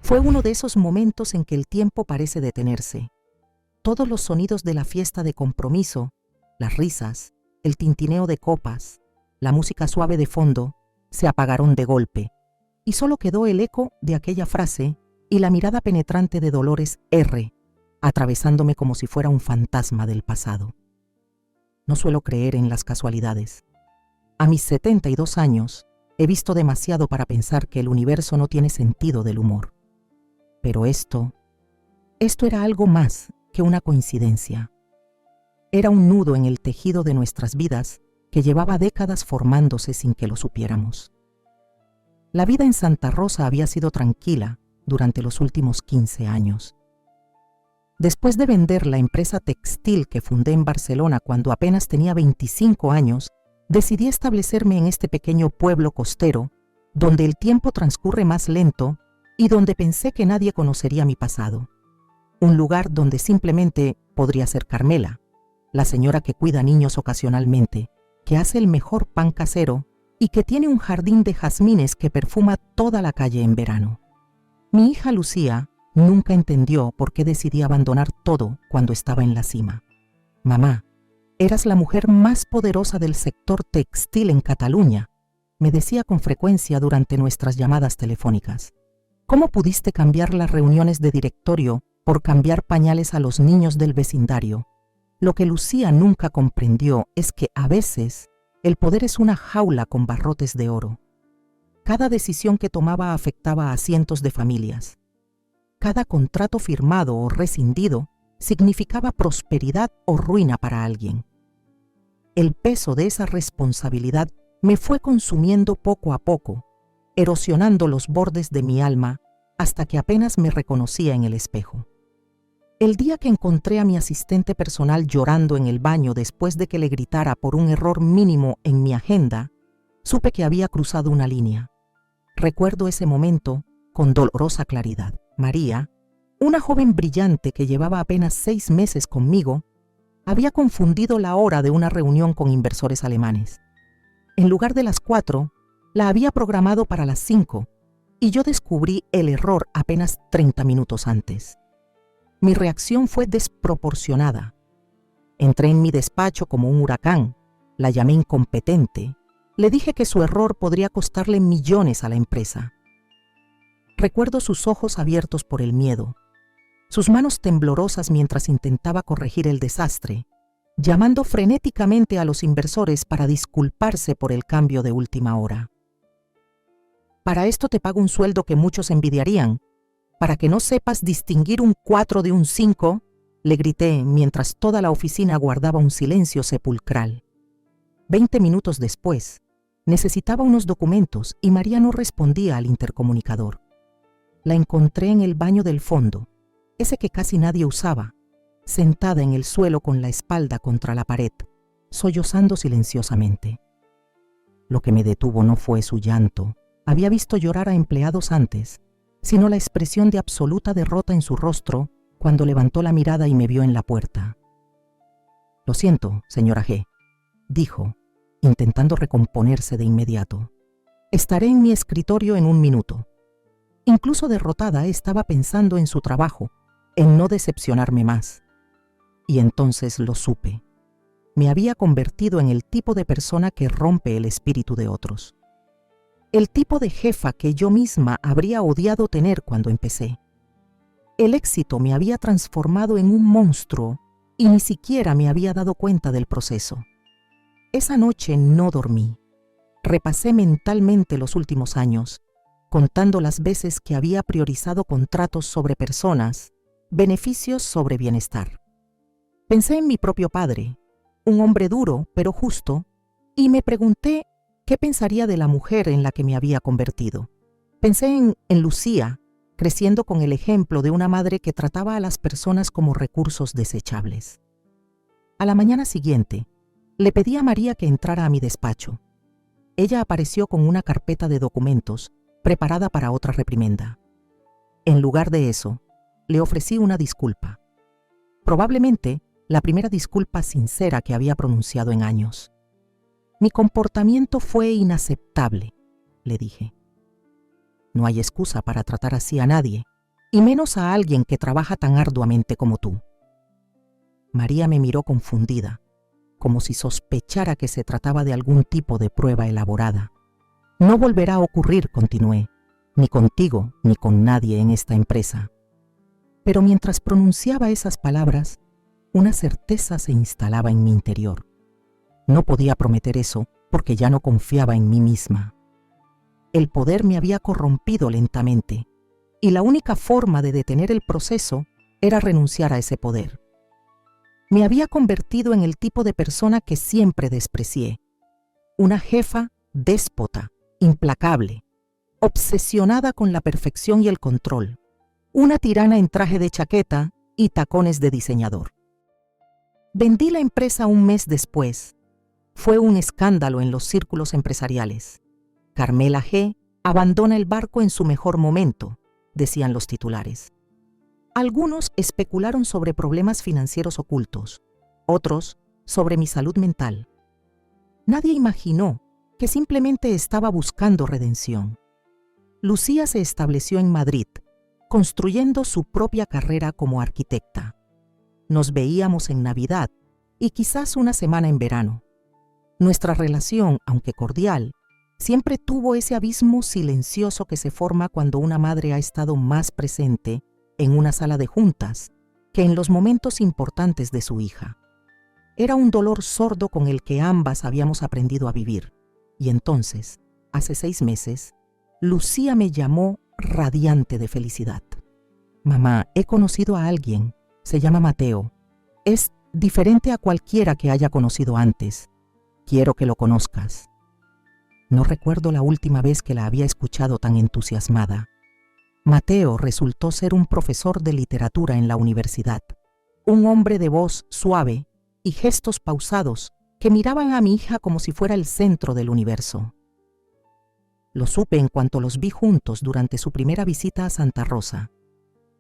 Fue uno de esos momentos en que el tiempo parece detenerse. Todos los sonidos de la fiesta de compromiso, las risas, el tintineo de copas, la música suave de fondo, se apagaron de golpe, y solo quedó el eco de aquella frase y la mirada penetrante de Dolores R., atravesándome como si fuera un fantasma del pasado. No suelo creer en las casualidades. A mis 72 años, he visto demasiado para pensar que el universo no tiene sentido del humor. Pero esto era algo más que una coincidencia. Era un nudo en el tejido de nuestras vidas que llevaba décadas formándose sin que lo supiéramos. La vida en Santa Rosa había sido tranquila durante los últimos 15 años. Después de vender la empresa textil que fundé en Barcelona cuando apenas tenía 25 años, decidí establecerme en este pequeño pueblo costero, donde el tiempo transcurre más lento y donde pensé que nadie conocería mi pasado. Un lugar donde simplemente podría ser Carmela, la señora que cuida niños ocasionalmente, que hace el mejor pan casero y que tiene un jardín de jazmines que perfuma toda la calle en verano. Mi hija Lucía nunca entendió por qué decidí abandonar todo cuando estaba en la cima. «Mamá, eras la mujer más poderosa del sector textil en Cataluña», me decía con frecuencia durante nuestras llamadas telefónicas. «¿Cómo pudiste cambiar las reuniones de directorio por cambiar pañales a los niños del vecindario?» Lo que Lucía nunca comprendió es que a veces el poder es una jaula con barrotes de oro. Cada decisión que tomaba afectaba a cientos de familias. Cada contrato firmado o rescindido significaba prosperidad o ruina para alguien. El peso de esa responsabilidad me fue consumiendo poco a poco, erosionando los bordes de mi alma hasta que apenas me reconocía en el espejo. El día que encontré a mi asistente personal llorando en el baño después de que le gritara por un error mínimo en mi agenda, supe que había cruzado una línea. Recuerdo ese momento con dolorosa claridad. María, una joven brillante que llevaba apenas 6 meses conmigo, había confundido la hora de una reunión con inversores alemanes. En lugar de las 4, la había programado para las 5, y yo descubrí el error apenas 30 minutos antes. Mi reacción fue desproporcionada. Entré en mi despacho como un huracán, la llamé incompetente, le dije que su error podría costarle millones a la empresa. Recuerdo sus ojos abiertos por el miedo, sus manos temblorosas mientras intentaba corregir el desastre, llamando frenéticamente a los inversores para disculparse por el cambio de última hora. «Para esto te pago un sueldo que muchos envidiarían, para que no sepas distinguir un 4 de un 5, le grité mientras toda la oficina guardaba un silencio sepulcral. 20 minutos después, necesitaba unos documentos y María no respondía al intercomunicador. La encontré en el baño del fondo, ese que casi nadie usaba, sentada en el suelo con la espalda contra la pared, sollozando silenciosamente. Lo que me detuvo no fue su llanto. Había visto llorar a empleados antes, sino la expresión de absoluta derrota en su rostro cuando levantó la mirada y me vio en la puerta. «Lo siento, señora G», dijo, intentando recomponerse de inmediato. «Estaré en mi escritorio en un minuto». Incluso derrotada, estaba pensando en su trabajo, en no decepcionarme más. Y entonces lo supe. Me había convertido en el tipo de persona que rompe el espíritu de otros. El tipo de jefa que yo misma habría odiado tener cuando empecé. El éxito me había transformado en un monstruo y ni siquiera me había dado cuenta del proceso. Esa noche no dormí. Repasé mentalmente los últimos años, contando las veces que había priorizado contratos sobre personas, beneficios sobre bienestar. Pensé en mi propio padre, un hombre duro pero justo, y me pregunté qué pensaría de la mujer en la que me había convertido. Pensé en Lucía, creciendo con el ejemplo de una madre que trataba a las personas como recursos desechables. A la mañana siguiente, le pedí a María que entrara a mi despacho. Ella apareció con una carpeta de documentos preparada para otra reprimenda. En lugar de eso, le ofrecí una disculpa. Probablemente la primera disculpa sincera que había pronunciado en años. «Mi comportamiento fue inaceptable», le dije. «No hay excusa para tratar así a nadie», y menos a alguien que trabaja tan arduamente como tú. María me miró confundida, como si sospechara que se trataba de algún tipo de prueba elaborada. No volverá a ocurrir, continué, ni contigo ni con nadie en esta empresa. Pero mientras pronunciaba esas palabras, una certeza se instalaba en mi interior. No podía prometer eso porque ya no confiaba en mí misma. El poder me había corrompido lentamente, y la única forma de detener el proceso era renunciar a ese poder. Me había convertido en el tipo de persona que siempre desprecié, una jefa déspota, implacable, obsesionada con la perfección y el control, una tirana en traje de chaqueta y tacones de diseñador. Vendí la empresa un mes después. Fue un escándalo en los círculos empresariales. Carmela G. abandona el barco en su mejor momento, decían los titulares. Algunos especularon sobre problemas financieros ocultos, otros sobre mi salud mental. Nadie imaginó que simplemente estaba buscando redención. Lucía se estableció en Madrid, construyendo su propia carrera como arquitecta. Nos veíamos en Navidad y quizás una semana en verano. Nuestra relación, aunque cordial, siempre tuvo ese abismo silencioso que se forma cuando una madre ha estado más presente en una sala de juntas que en los momentos importantes de su hija. Era un dolor sordo con el que ambas habíamos aprendido a vivir. Y entonces, hace 6 meses, Lucía me llamó radiante de felicidad. Mamá, he conocido a alguien. Se llama Mateo. Es diferente a cualquiera que haya conocido antes. Quiero que lo conozcas. No recuerdo la última vez que la había escuchado tan entusiasmada. Mateo resultó ser un profesor de literatura en la universidad, un hombre de voz suave y gestos pausados que miraban a mi hija como si fuera el centro del universo. Lo supe en cuanto los vi juntos durante su primera visita a Santa Rosa.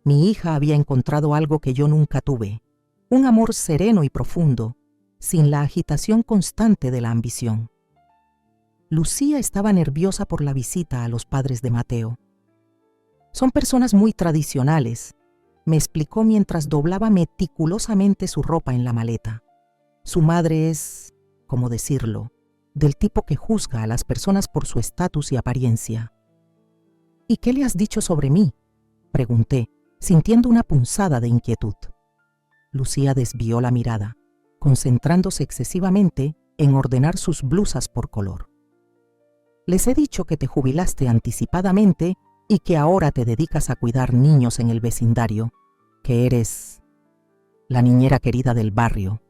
Mi hija había encontrado algo que yo nunca tuve, un amor sereno y profundo, sin la agitación constante de la ambición. Lucía estaba nerviosa por la visita a los padres de Mateo. Son personas muy tradicionales, me explicó mientras doblaba meticulosamente su ropa en la maleta. Su madre es, ¿cómo decirlo?, del tipo que juzga a las personas por su estatus y apariencia. ¿Y qué le has dicho sobre mí?, pregunté, sintiendo una punzada de inquietud. Lucía desvió la mirada, concentrándose excesivamente en ordenar sus blusas por color. Les he dicho que te jubilaste anticipadamente y que ahora te dedicas a cuidar niños en el vecindario, que eres la niñera querida del barrio.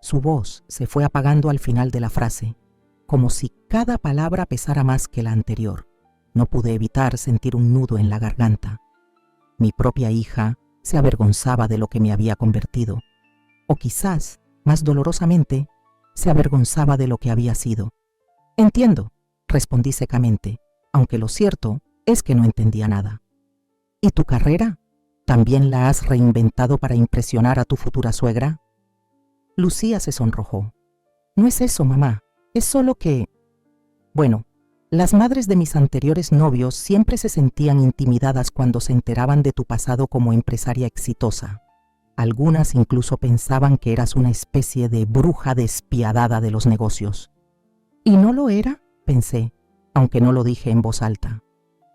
Su voz se fue apagando al final de la frase, como si cada palabra pesara más que la anterior. No pude evitar sentir un nudo en la garganta. Mi propia hija se avergonzaba de lo que me había convertido, o quizás, más dolorosamente, se avergonzaba de lo que había sido. Entiendo, respondí secamente, aunque lo cierto es que no entendía nada. ¿Y tu carrera? ¿También la has reinventado para impresionar a tu futura suegra? Lucía se sonrojó. No es eso, mamá, es solo que... Bueno, las madres de mis anteriores novios siempre se sentían intimidadas cuando se enteraban de tu pasado como empresaria exitosa. Algunas incluso pensaban que eras una especie de bruja despiadada de los negocios. ¿Y no lo era?, pensé, aunque no lo dije en voz alta.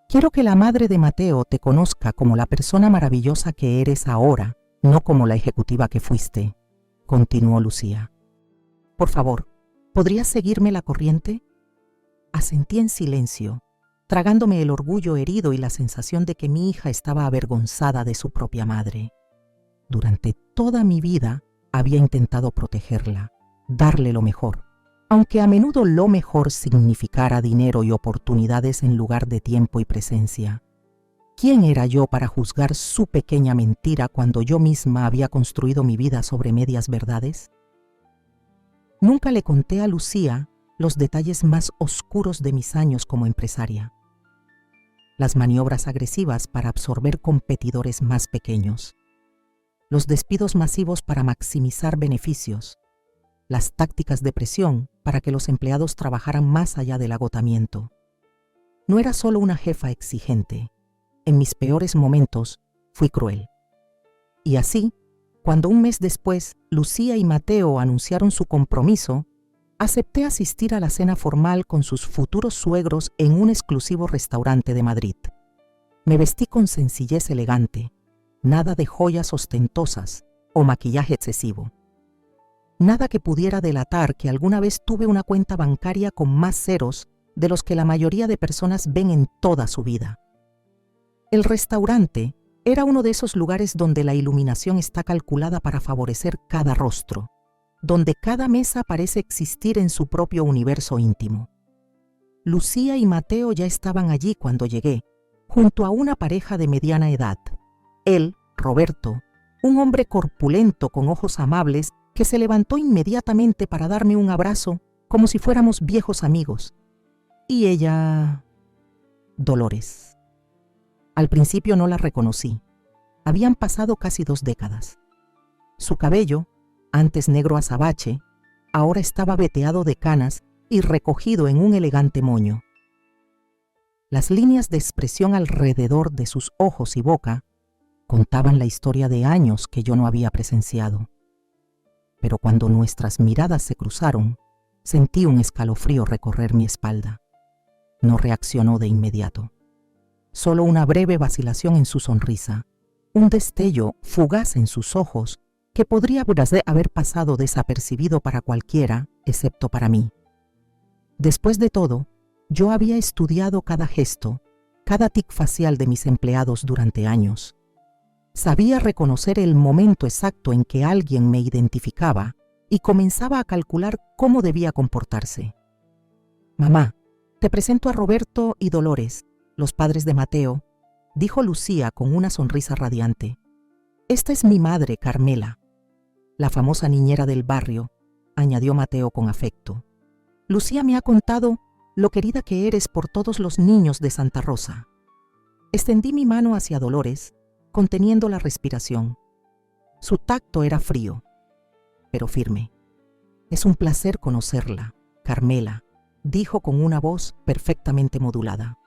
Quiero que la madre de Mateo te conozca como la persona maravillosa que eres ahora, no como la ejecutiva que fuiste, continuó Lucía. Por favor, ¿podrías seguirme la corriente? Asentí en silencio, tragándome el orgullo herido y la sensación de que mi hija estaba avergonzada de su propia madre. Durante toda mi vida había intentado protegerla, darle lo mejor, aunque a menudo lo mejor significara dinero y oportunidades en lugar de tiempo y presencia. ¿Quién era yo para juzgar su pequeña mentira cuando yo misma había construido mi vida sobre medias verdades? Nunca le conté a Lucía los detalles más oscuros de mis años como empresaria. Las maniobras agresivas para absorber competidores más pequeños, los despidos masivos para maximizar beneficios, las tácticas de presión para que los empleados trabajaran más allá del agotamiento. No era solo una jefa exigente, en mis peores momentos, fui cruel. Y así, cuando un mes después Lucía y Mateo anunciaron su compromiso, acepté asistir a la cena formal con sus futuros suegros en un exclusivo restaurante de Madrid. Me vestí con sencillez elegante, nada de joyas ostentosas o maquillaje excesivo. Nada que pudiera delatar que alguna vez tuve una cuenta bancaria con más ceros de los que la mayoría de personas ven en toda su vida. El restaurante era uno de esos lugares donde la iluminación está calculada para favorecer cada rostro, donde cada mesa parece existir en su propio universo íntimo. Lucía y Mateo ya estaban allí cuando llegué, junto a una pareja de mediana edad. Él, Roberto, un hombre corpulento con ojos amables que se levantó inmediatamente para darme un abrazo como si fuéramos viejos amigos. Y ella... Dolores. Al principio no la reconocí. Habían pasado casi 2 décadas. Su cabello, antes negro azabache, ahora estaba veteado de canas y recogido en un elegante moño. Las líneas de expresión alrededor de sus ojos y boca contaban la historia de años que yo no había presenciado. Pero cuando nuestras miradas se cruzaron, sentí un escalofrío recorrer mi espalda. No reaccionó de inmediato. Solo una breve vacilación en su sonrisa, un destello fugaz en sus ojos que podría haber pasado desapercibido para cualquiera, excepto para mí. Después de todo, yo había estudiado cada gesto, cada tic facial de mis empleados durante años. Sabía reconocer el momento exacto en que alguien me identificaba y comenzaba a calcular cómo debía comportarse. «Mamá, te presento a Roberto y Dolores, los padres de Mateo», dijo Lucía con una sonrisa radiante. «Esta es mi madre, Carmela, la famosa niñera del barrio», añadió Mateo con afecto. «Lucía me ha contado lo querida que eres por todos los niños de Santa Rosa». Extendí mi mano hacia Dolores, conteniendo la respiración. Su tacto era frío, pero firme. «Es un placer conocerla, Carmela», dijo con una voz perfectamente modulada.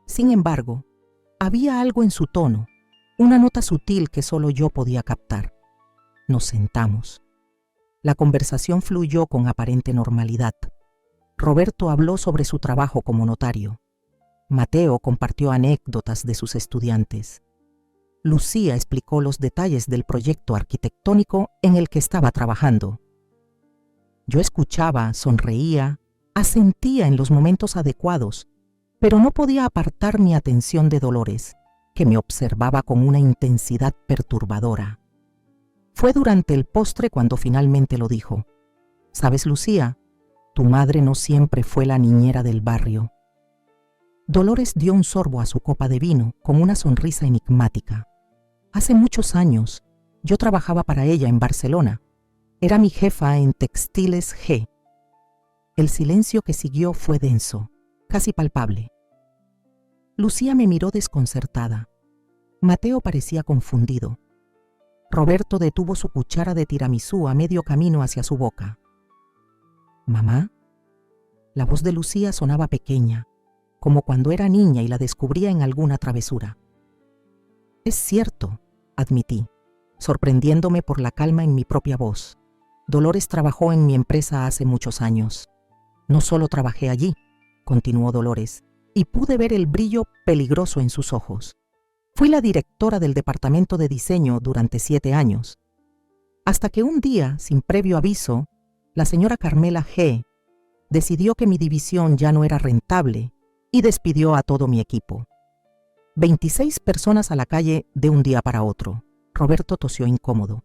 Sin embargo, había algo en su tono, una nota sutil que solo yo podía captar. Nos sentamos. La conversación fluyó con aparente normalidad. Roberto habló sobre su trabajo como notario. Mateo compartió anécdotas de sus estudiantes. Lucía explicó los detalles del proyecto arquitectónico en el que estaba trabajando. Yo escuchaba, sonreía, asentía en los momentos adecuados, pero no podía apartar mi atención de Dolores, que me observaba con una intensidad perturbadora. Fue durante el postre cuando finalmente lo dijo. «¿Sabes, Lucía? Tu madre no siempre fue la niñera del barrio». Dolores dio un sorbo a su copa de vino con una sonrisa enigmática. «Hace muchos años, yo trabajaba para ella en Barcelona. Era mi jefa en Textiles G». El silencio que siguió fue denso, casi palpable. Lucía me miró desconcertada. Mateo parecía confundido. Roberto detuvo su cuchara de tiramisú a medio camino hacia su boca. «¿Mamá?». La voz de Lucía sonaba pequeña, como cuando era niña y la descubría en alguna travesura. «Es cierto», admití, sorprendiéndome por la calma en mi propia voz. «Dolores trabajó en mi empresa hace muchos años». «No solo trabajé allí», continuó Dolores, y pude ver el brillo peligroso en sus ojos. «Fui la directora del departamento de diseño durante 7 años, hasta que un día, sin previo aviso, la señora Carmela G. decidió que mi división ya no era rentable y despidió a todo mi equipo. 26 personas a la calle de un día para otro». Roberto tosió incómodo.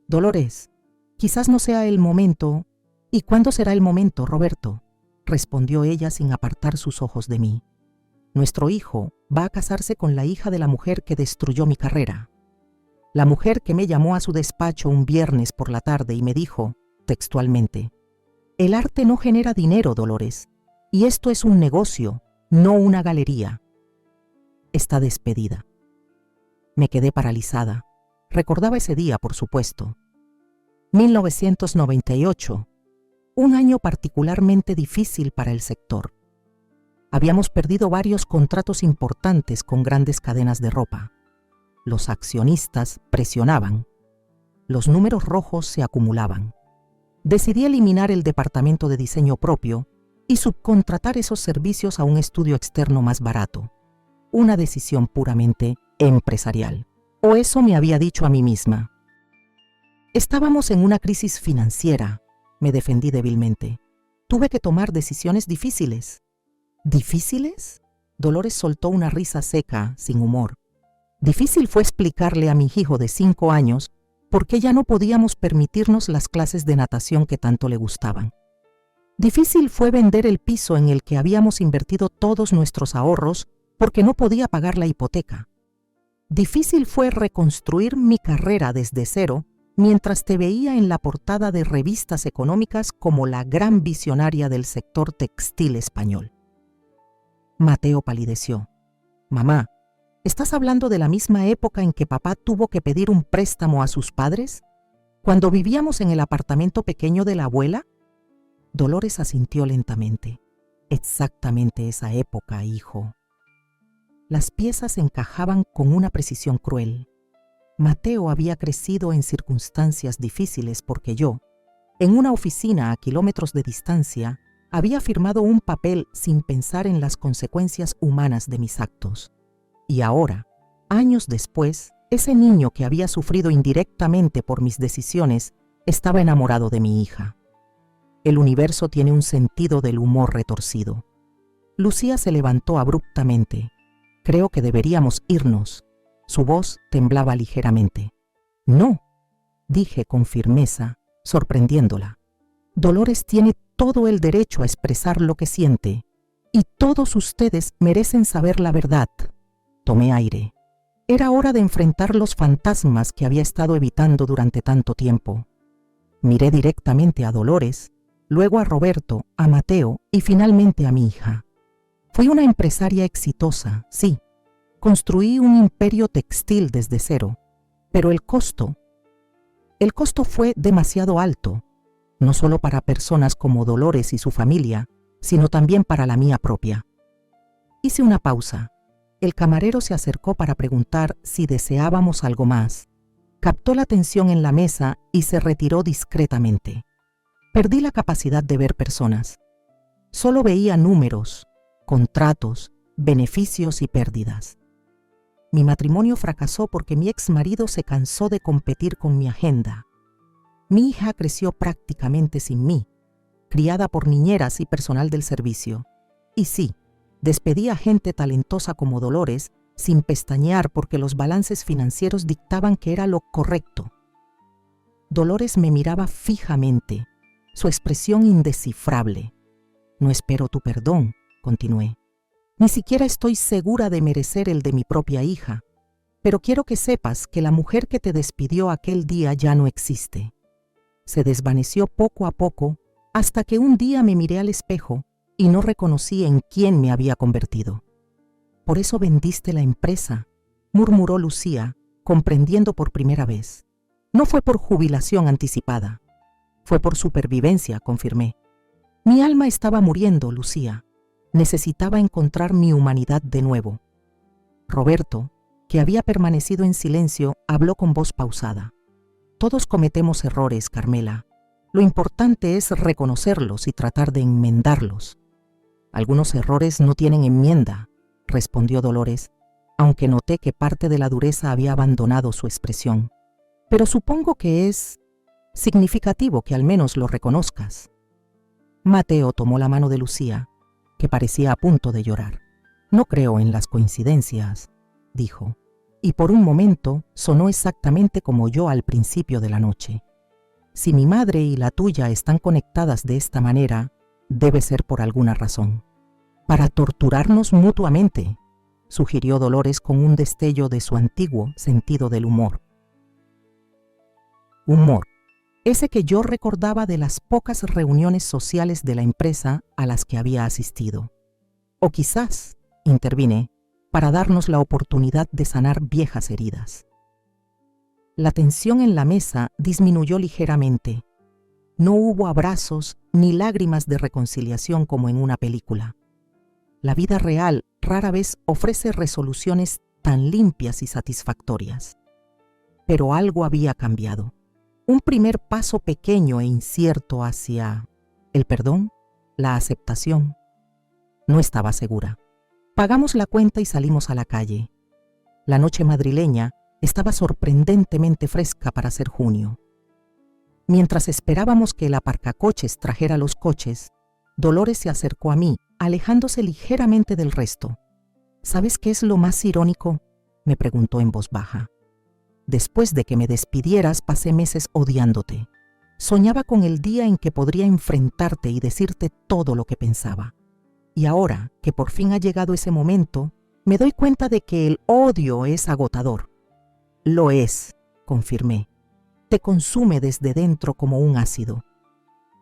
«Dolores, quizás no sea el momento». «¿Y cuándo será el momento, Roberto?», respondió ella sin apartar sus ojos de mí. «Nuestro hijo va a casarse con la hija de la mujer que destruyó mi carrera. La mujer que me llamó a su despacho un viernes por la tarde y me dijo, textualmente, «El arte no genera dinero, Dolores, y esto es un negocio, no una galería». Está despedida. Me quedé paralizada. Recordaba ese día, por supuesto. 1998. Un año particularmente difícil para el sector. Habíamos perdido varios contratos importantes con grandes cadenas de ropa. Los accionistas presionaban. Los números rojos se acumulaban. Decidí eliminar el departamento de diseño propio y subcontratar esos servicios a un estudio externo más barato. Una decisión puramente empresarial. O eso me había dicho a mí misma. Estábamos en una crisis financiera, me defendí débilmente. Tuve que tomar decisiones difíciles. ¿Difíciles? Dolores soltó una risa seca, sin humor. Difícil fue explicarle a mi hijo de 5 años por qué ya no podíamos permitirnos las clases de natación que tanto le gustaban. Difícil fue vender el piso en el que habíamos invertido todos nuestros ahorros porque no podía pagar la hipoteca. Difícil fue reconstruir mi carrera desde cero mientras te veía en la portada de revistas económicas como la gran visionaria del sector textil español. Mateo palideció. Mamá, ¿estás hablando de la misma época en que papá tuvo que pedir un préstamo a sus padres? ¿Cuando vivíamos en el apartamento pequeño de la abuela? Dolores asintió lentamente. Exactamente esa época, hijo. Las piezas encajaban con una precisión cruel. Mateo había crecido en circunstancias difíciles porque yo, en una oficina a kilómetros de distancia, había firmado un papel sin pensar en las consecuencias humanas de mis actos. Y ahora, años después, ese niño que había sufrido indirectamente por mis decisiones estaba enamorado de mi hija. El universo tiene un sentido del humor retorcido. Lucía se levantó abruptamente. Creo que deberíamos irnos. Su voz temblaba ligeramente. No, dije con firmeza, sorprendiéndola. Dolores tiene todo el derecho a expresar lo que siente, y todos ustedes merecen saber la verdad. Tomé aire. Era hora de enfrentar los fantasmas que había estado evitando durante tanto tiempo. Miré directamente a Dolores, luego a Roberto, a Mateo y finalmente a mi hija. Fui una empresaria exitosa, sí. Construí un imperio textil desde cero, pero el costo fue demasiado alto, no solo para personas como Dolores y su familia, sino también para la mía propia. Hice una pausa. El camarero se acercó para preguntar si deseábamos algo más. Captó la tensión en la mesa y se retiró discretamente. Perdí la capacidad de ver personas. Solo veía números, contratos, beneficios y pérdidas. Mi matrimonio fracasó porque mi exmarido se cansó de competir con mi agenda. Mi hija creció prácticamente sin mí, criada por niñeras y personal del servicio. Y sí, despedí a gente talentosa como Dolores sin pestañear porque los balances financieros dictaban que era lo correcto. Dolores me miraba fijamente, su expresión indescifrable. No espero tu perdón, continué. Ni siquiera estoy segura de merecer el de mi propia hija, pero quiero que sepas que la mujer que te despidió aquel día ya no existe. Se desvaneció poco a poco hasta que un día me miré al espejo y no reconocí en quién me había convertido. Por eso vendiste la empresa, murmuró Lucía, comprendiendo por primera vez. No fue por jubilación anticipada, fue por supervivencia, confirmé. Mi alma estaba muriendo, Lucía. Necesitaba encontrar mi humanidad de nuevo. Roberto, que había permanecido en silencio, habló con voz pausada. Todos cometemos errores, Carmela. Lo importante es reconocerlos y tratar de enmendarlos. Algunos errores no tienen enmienda, respondió Dolores, aunque noté que parte de la dureza había abandonado su expresión. Pero supongo que es significativo que al menos lo reconozcas. Mateo tomó la mano de Lucía, que parecía a punto de llorar. No creo en las coincidencias, dijo, y por un momento sonó exactamente como yo al principio de la noche. Si mi madre y la tuya están conectadas de esta manera, debe ser por alguna razón. Para torturarnos mutuamente, sugirió Dolores con un destello de su antiguo sentido del humor. Humor, ese que yo recordaba de las pocas reuniones sociales de la empresa a las que había asistido. O quizás, intervine, para darnos la oportunidad de sanar viejas heridas. La tensión en la mesa disminuyó ligeramente. No hubo abrazos ni lágrimas de reconciliación como en una película. La vida real rara vez ofrece resoluciones tan limpias y satisfactorias. Pero algo había cambiado. Un primer paso pequeño e incierto hacia el perdón, la aceptación. No estaba segura. Pagamos la cuenta y salimos a la calle. La noche madrileña estaba sorprendentemente fresca para ser junio. Mientras esperábamos que el aparcacoches trajera los coches, Dolores se acercó a mí, alejándose ligeramente del resto. ¿Sabes qué es lo más irónico?, me preguntó en voz baja. Después de que me despidieras, pasé meses odiándote. Soñaba con el día en que podría enfrentarte y decirte todo lo que pensaba. Y ahora que por fin ha llegado ese momento, me doy cuenta de que el odio es agotador. Lo es, confirmé. Te consume desde dentro como un ácido.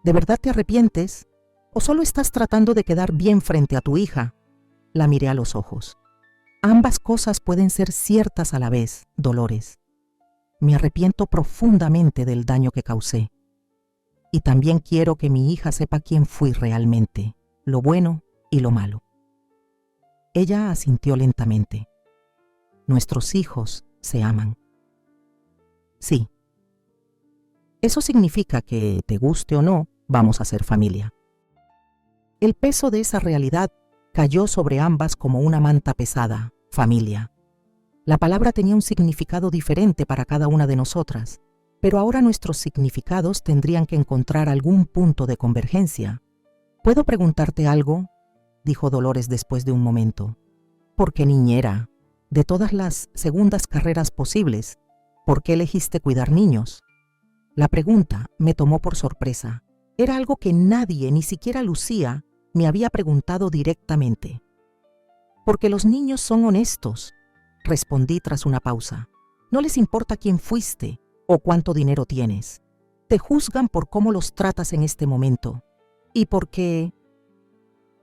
¿De verdad te arrepientes? ¿O solo estás tratando de quedar bien frente a tu hija? La miré a los ojos. Ambas cosas pueden ser ciertas a la vez, Dolores. Me arrepiento profundamente del daño que causé. Y también quiero que mi hija sepa quién fui realmente, lo bueno y lo malo. Ella asintió lentamente. Nuestros hijos se aman. Sí. Eso significa que, te guste o no, vamos a ser familia. El peso de esa realidad cayó sobre ambas como una manta pesada, familia. La palabra tenía un significado diferente para cada una de nosotras, pero ahora nuestros significados tendrían que encontrar algún punto de convergencia. ¿Puedo preguntarte algo?, dijo Dolores después de un momento. ¿Por qué niñera? De todas las segundas carreras posibles, ¿por qué elegiste cuidar niños? La pregunta me tomó por sorpresa. Era algo que nadie, ni siquiera Lucía, me había preguntado directamente. Porque los niños son honestos, respondí tras una pausa. No les importa quién fuiste o cuánto dinero tienes. Te juzgan por cómo los tratas en este momento. Y porque...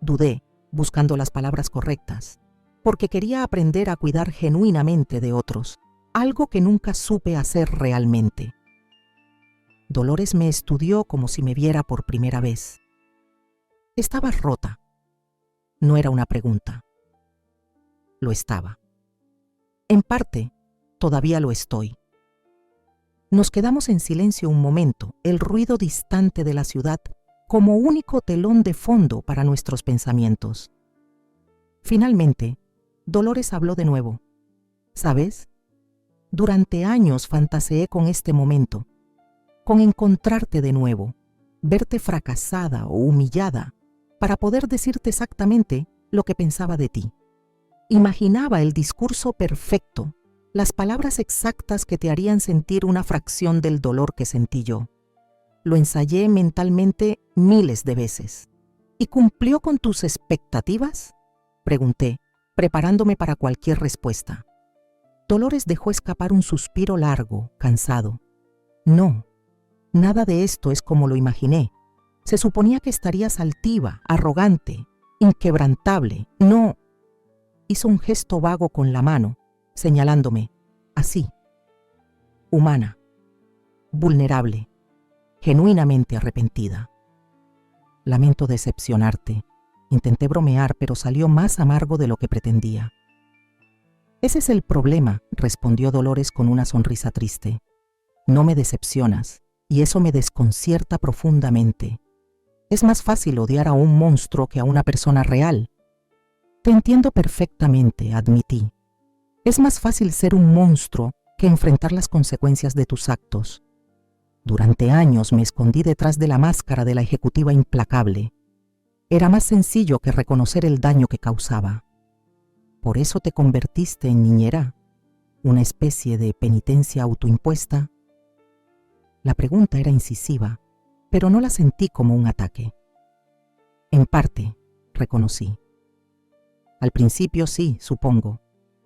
Dudé, buscando las palabras correctas. Porque quería aprender a cuidar genuinamente de otros, algo que nunca supe hacer realmente. Dolores me estudió como si me viera por primera vez. Estabas rota. No era una pregunta. Lo estaba. En parte, todavía lo estoy. Nos quedamos en silencio un momento, el ruido distante de la ciudad como único telón de fondo para nuestros pensamientos. Finalmente, Dolores habló de nuevo. ¿Sabes? Durante años fantaseé con este momento, con encontrarte de nuevo, verte fracasada o humillada, para poder decirte exactamente lo que pensaba de ti. Imaginaba el discurso perfecto, las palabras exactas que te harían sentir una fracción del dolor que sentí yo. Lo ensayé mentalmente miles de veces. ¿Y cumplió con tus expectativas?, pregunté, preparándome para cualquier respuesta. Dolores dejó escapar un suspiro largo, cansado. No, nada de esto es como lo imaginé. Se suponía que estarías altiva, arrogante, inquebrantable. No. Hizo un gesto vago con la mano, señalándome, así. Humana, vulnerable, genuinamente arrepentida. Lamento decepcionarte. Intenté bromear, pero salió más amargo de lo que pretendía. Ese es el problema, respondió Dolores con una sonrisa triste. No me decepcionas, y eso me desconcierta profundamente. Es más fácil odiar a un monstruo que a una persona real. Te entiendo perfectamente, admití. Es más fácil ser un monstruo que enfrentar las consecuencias de tus actos. Durante años me escondí detrás de la máscara de la ejecutiva implacable. Era más sencillo que reconocer el daño que causaba. Por eso te convertiste en niñera, una especie de penitencia autoimpuesta. La pregunta era incisiva, pero no la sentí como un ataque. En parte, reconocí. Al principio sí, supongo.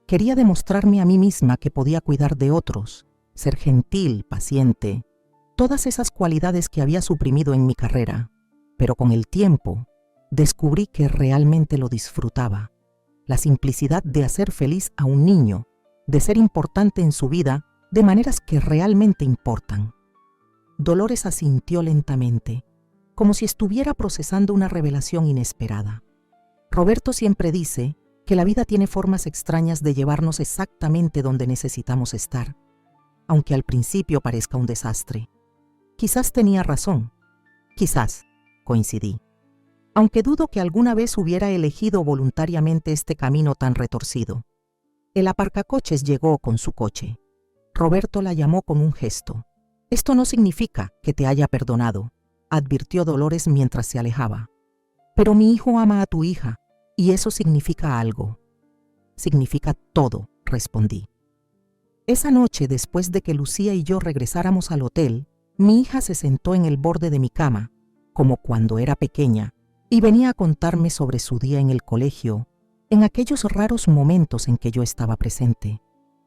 Quería demostrarme a mí misma que podía cuidar de otros, ser gentil, paciente, todas esas cualidades que había suprimido en mi carrera. Pero con el tiempo, descubrí que realmente lo disfrutaba. La simplicidad de hacer feliz a un niño, de ser importante en su vida de maneras que realmente importan. Dolores asintió lentamente, como si estuviera procesando una revelación inesperada. Roberto siempre dice que la vida tiene formas extrañas de llevarnos exactamente donde necesitamos estar, aunque al principio parezca un desastre. Quizás tenía razón, quizás, coincidí, aunque dudo que alguna vez hubiera elegido voluntariamente este camino tan retorcido. El aparcacoches llegó con su coche. Roberto la llamó con un gesto. «Esto no significa que te haya perdonado», advirtió Dolores mientras se alejaba. «Pero mi hijo ama a tu hija, y eso significa algo». «Significa todo», respondí. Esa noche, después de que Lucía y yo regresáramos al hotel, mi hija se sentó en el borde de mi cama, como cuando era pequeña, y venía a contarme sobre su día en el colegio, en aquellos raros momentos en que yo estaba presente.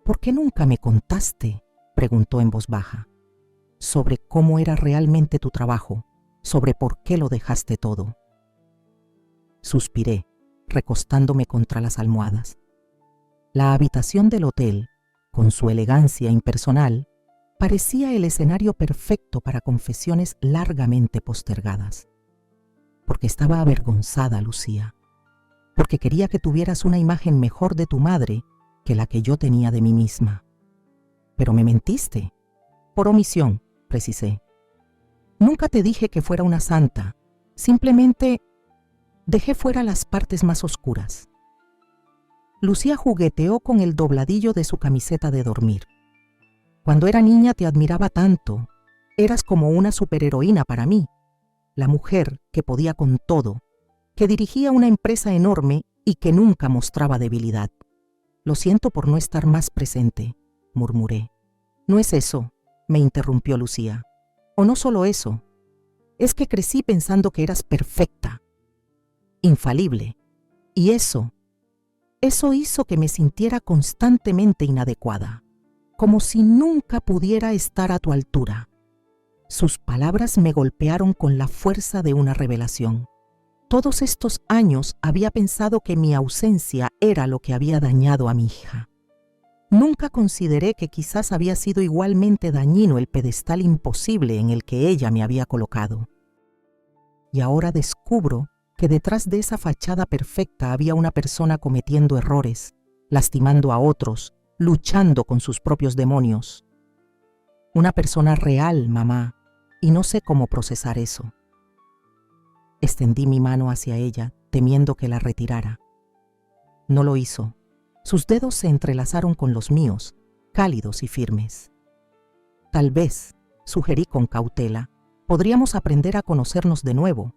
«¿Por qué nunca me contaste?», preguntó en voz baja. «Sobre cómo era realmente tu trabajo, sobre por qué lo dejaste todo». Suspiré, recostándome contra las almohadas. La habitación del hotel, con su elegancia impersonal, parecía el escenario perfecto para confesiones largamente postergadas. Porque estaba avergonzada, Lucía. Porque quería que tuvieras una imagen mejor de tu madre que la que yo tenía de mí misma. Pero me mentiste. Por omisión, precisé. Nunca te dije que fuera una santa. Simplemente dejé fuera las partes más oscuras. Lucía jugueteó con el dobladillo de su camiseta de dormir. Cuando era niña te admiraba tanto. Eras como una superheroína para mí. La mujer que podía con todo, que dirigía una empresa enorme y que nunca mostraba debilidad. «Lo siento por no estar más presente», murmuré. «No es eso», me interrumpió Lucía. «O no solo eso. Es que crecí pensando que eras perfecta, infalible. Y eso hizo que me sintiera constantemente inadecuada, como si nunca pudiera estar a tu altura». Sus palabras me golpearon con la fuerza de una revelación. Todos estos años había pensado que mi ausencia era lo que había dañado a mi hija. Nunca consideré que quizás había sido igualmente dañino el pedestal imposible en el que ella me había colocado. Y ahora descubro que detrás de esa fachada perfecta había una persona cometiendo errores, lastimando a otros, luchando con sus propios demonios. Una persona real, mamá, y no sé cómo procesar eso. Extendí mi mano hacia ella, temiendo que la retirara. No lo hizo. Sus dedos se entrelazaron con los míos, cálidos y firmes. «Tal vez», sugerí con cautela, «podríamos aprender a conocernos de nuevo,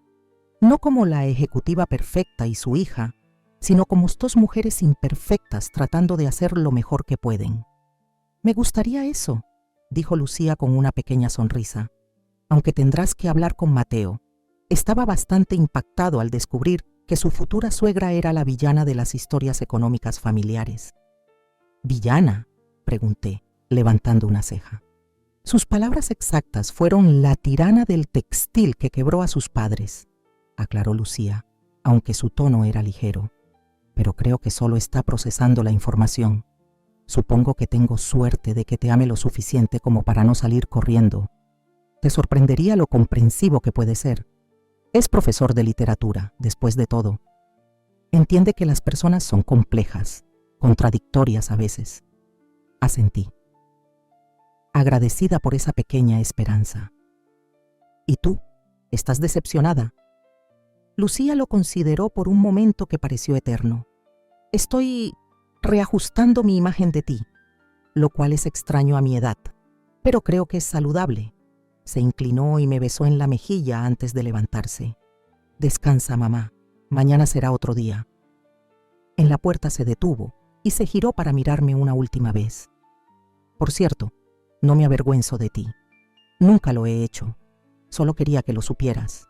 no como la ejecutiva perfecta y su hija, sino como dos mujeres imperfectas tratando de hacer lo mejor que pueden». «Me gustaría eso», dijo Lucía con una pequeña sonrisa, «aunque tendrás que hablar con Mateo». Estaba bastante impactado al descubrir que su futura suegra era la villana de las historias económicas familiares. «¿Villana?», pregunté, levantando una ceja. «Sus palabras exactas fueron la tirana del textil que quebró a sus padres», aclaró Lucía, aunque su tono era ligero. «Pero creo que solo está procesando la información. Supongo que tengo suerte de que te ame lo suficiente como para no salir corriendo. Te sorprendería lo comprensivo que puede ser. Es profesor de literatura, después de todo. Entiende que las personas son complejas, contradictorias a veces». Asentí, agradecida por esa pequeña esperanza. «¿Y tú? ¿Estás decepcionada?». Lucía lo consideró por un momento que pareció eterno. «Estoy reajustando mi imagen de ti, lo cual es extraño a mi edad, pero creo que es saludable». Se inclinó y me besó en la mejilla antes de levantarse. «Descansa, mamá. Mañana será otro día». En la puerta se detuvo y se giró para mirarme una última vez. «Por cierto, no me avergüenzo de ti. Nunca lo he hecho. Solo quería que lo supieras».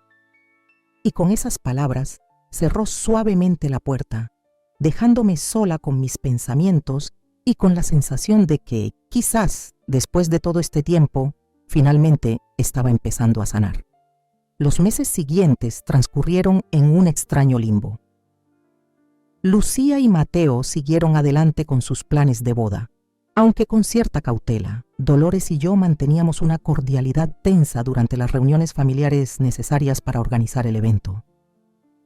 Y con esas palabras cerró suavemente la puerta, dejándome sola con mis pensamientos y con la sensación de que, quizás, después de todo este tiempo, finalmente estaba empezando a sanar. Los meses siguientes transcurrieron en un extraño limbo. Lucía y Mateo siguieron adelante con sus planes de boda, aunque con cierta cautela. Dolores y yo manteníamos una cordialidad tensa durante las reuniones familiares necesarias para organizar el evento.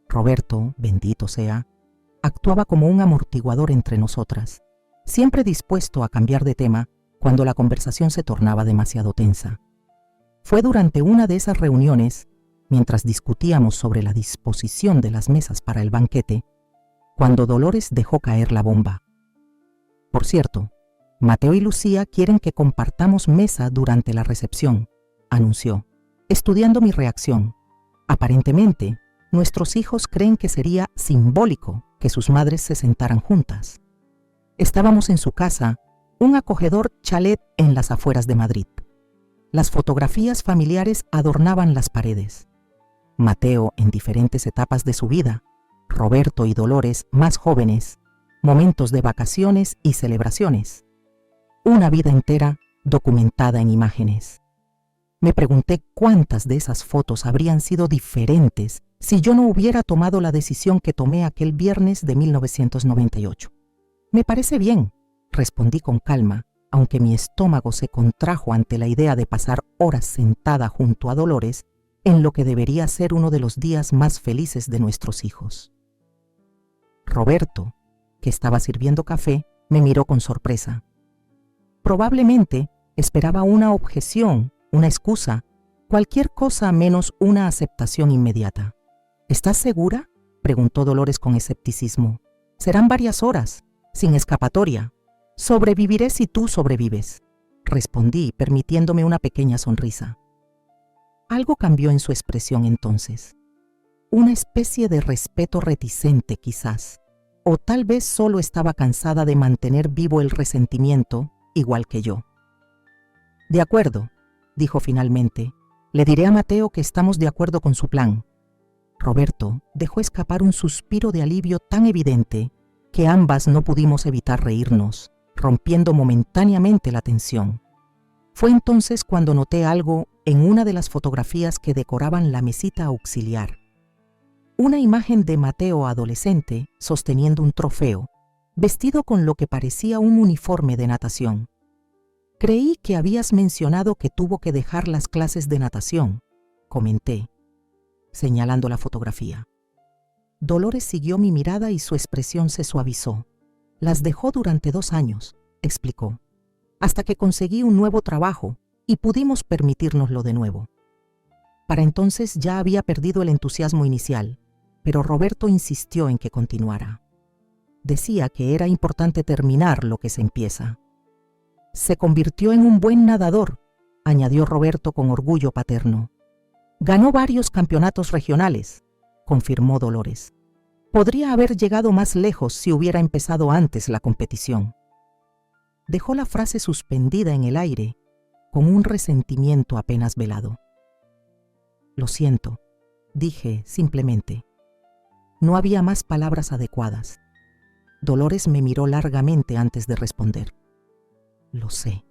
Roberto, bendito sea, actuaba como un amortiguador entre nosotras, siempre dispuesto a cambiar de tema cuando la conversación se tornaba demasiado tensa. Fue durante una de esas reuniones, mientras discutíamos sobre la disposición de las mesas para el banquete, cuando Dolores dejó caer la bomba. Por cierto, Mateo y Lucía quieren que compartamos mesa durante la recepción, anunció, estudiando mi reacción. Aparentemente, nuestros hijos creen que sería simbólico que sus madres se sentaran juntas. Estábamos en su casa, un acogedor chalet en las afueras de Madrid. Las fotografías familiares adornaban las paredes. Mateo en diferentes etapas de su vida, Roberto y Dolores más jóvenes, momentos de vacaciones y celebraciones. Una vida entera documentada en imágenes. Me pregunté cuántas de esas fotos habrían sido diferentes si yo no hubiera tomado la decisión que tomé aquel viernes de 1998. Me parece bien, respondí con calma, aunque mi estómago se contrajo ante la idea de pasar horas sentada junto a Dolores en lo que debería ser uno de los días más felices de nuestros hijos. Roberto, que estaba sirviendo café, me miró con sorpresa. Probablemente esperaba una objeción, una excusa, cualquier cosa menos una aceptación inmediata. ¿Estás segura?, preguntó Dolores con escepticismo. Serán varias horas, sin escapatoria. Sobreviviré si tú sobrevives, respondí, permitiéndome una pequeña sonrisa. Algo cambió en su expresión entonces. Una especie de respeto reticente, quizás, o tal vez solo estaba cansada de mantener vivo el resentimiento, igual que yo. De acuerdo, dijo finalmente. Le diré a Mateo que estamos de acuerdo con su plan. Roberto dejó escapar un suspiro de alivio tan evidente que ambas no pudimos evitar reírnos, rompiendo momentáneamente la tensión. Fue entonces cuando noté algo en una de las fotografías que decoraban la mesita auxiliar. Una imagen de Mateo adolescente sosteniendo un trofeo, vestido con lo que parecía un uniforme de natación. Creí que habías mencionado que tuvo que dejar las clases de natación, comenté, señalando la fotografía. Dolores siguió mi mirada y su expresión se suavizó. Las dejó durante 2 años, explicó, hasta que conseguí un nuevo trabajo y pudimos permitírnoslo de nuevo. Para entonces ya había perdido el entusiasmo inicial, pero Roberto insistió en que continuara. Decía que era importante terminar lo que se empieza. Se convirtió en un buen nadador, añadió Roberto con orgullo paterno. Ganó varios campeonatos regionales, confirmó Dolores. Podría haber llegado más lejos si hubiera empezado antes la competición. Dejó la frase suspendida en el aire, con un resentimiento apenas velado. Lo siento, dije simplemente. No había más palabras adecuadas. Dolores me miró largamente antes de responder. Lo sé.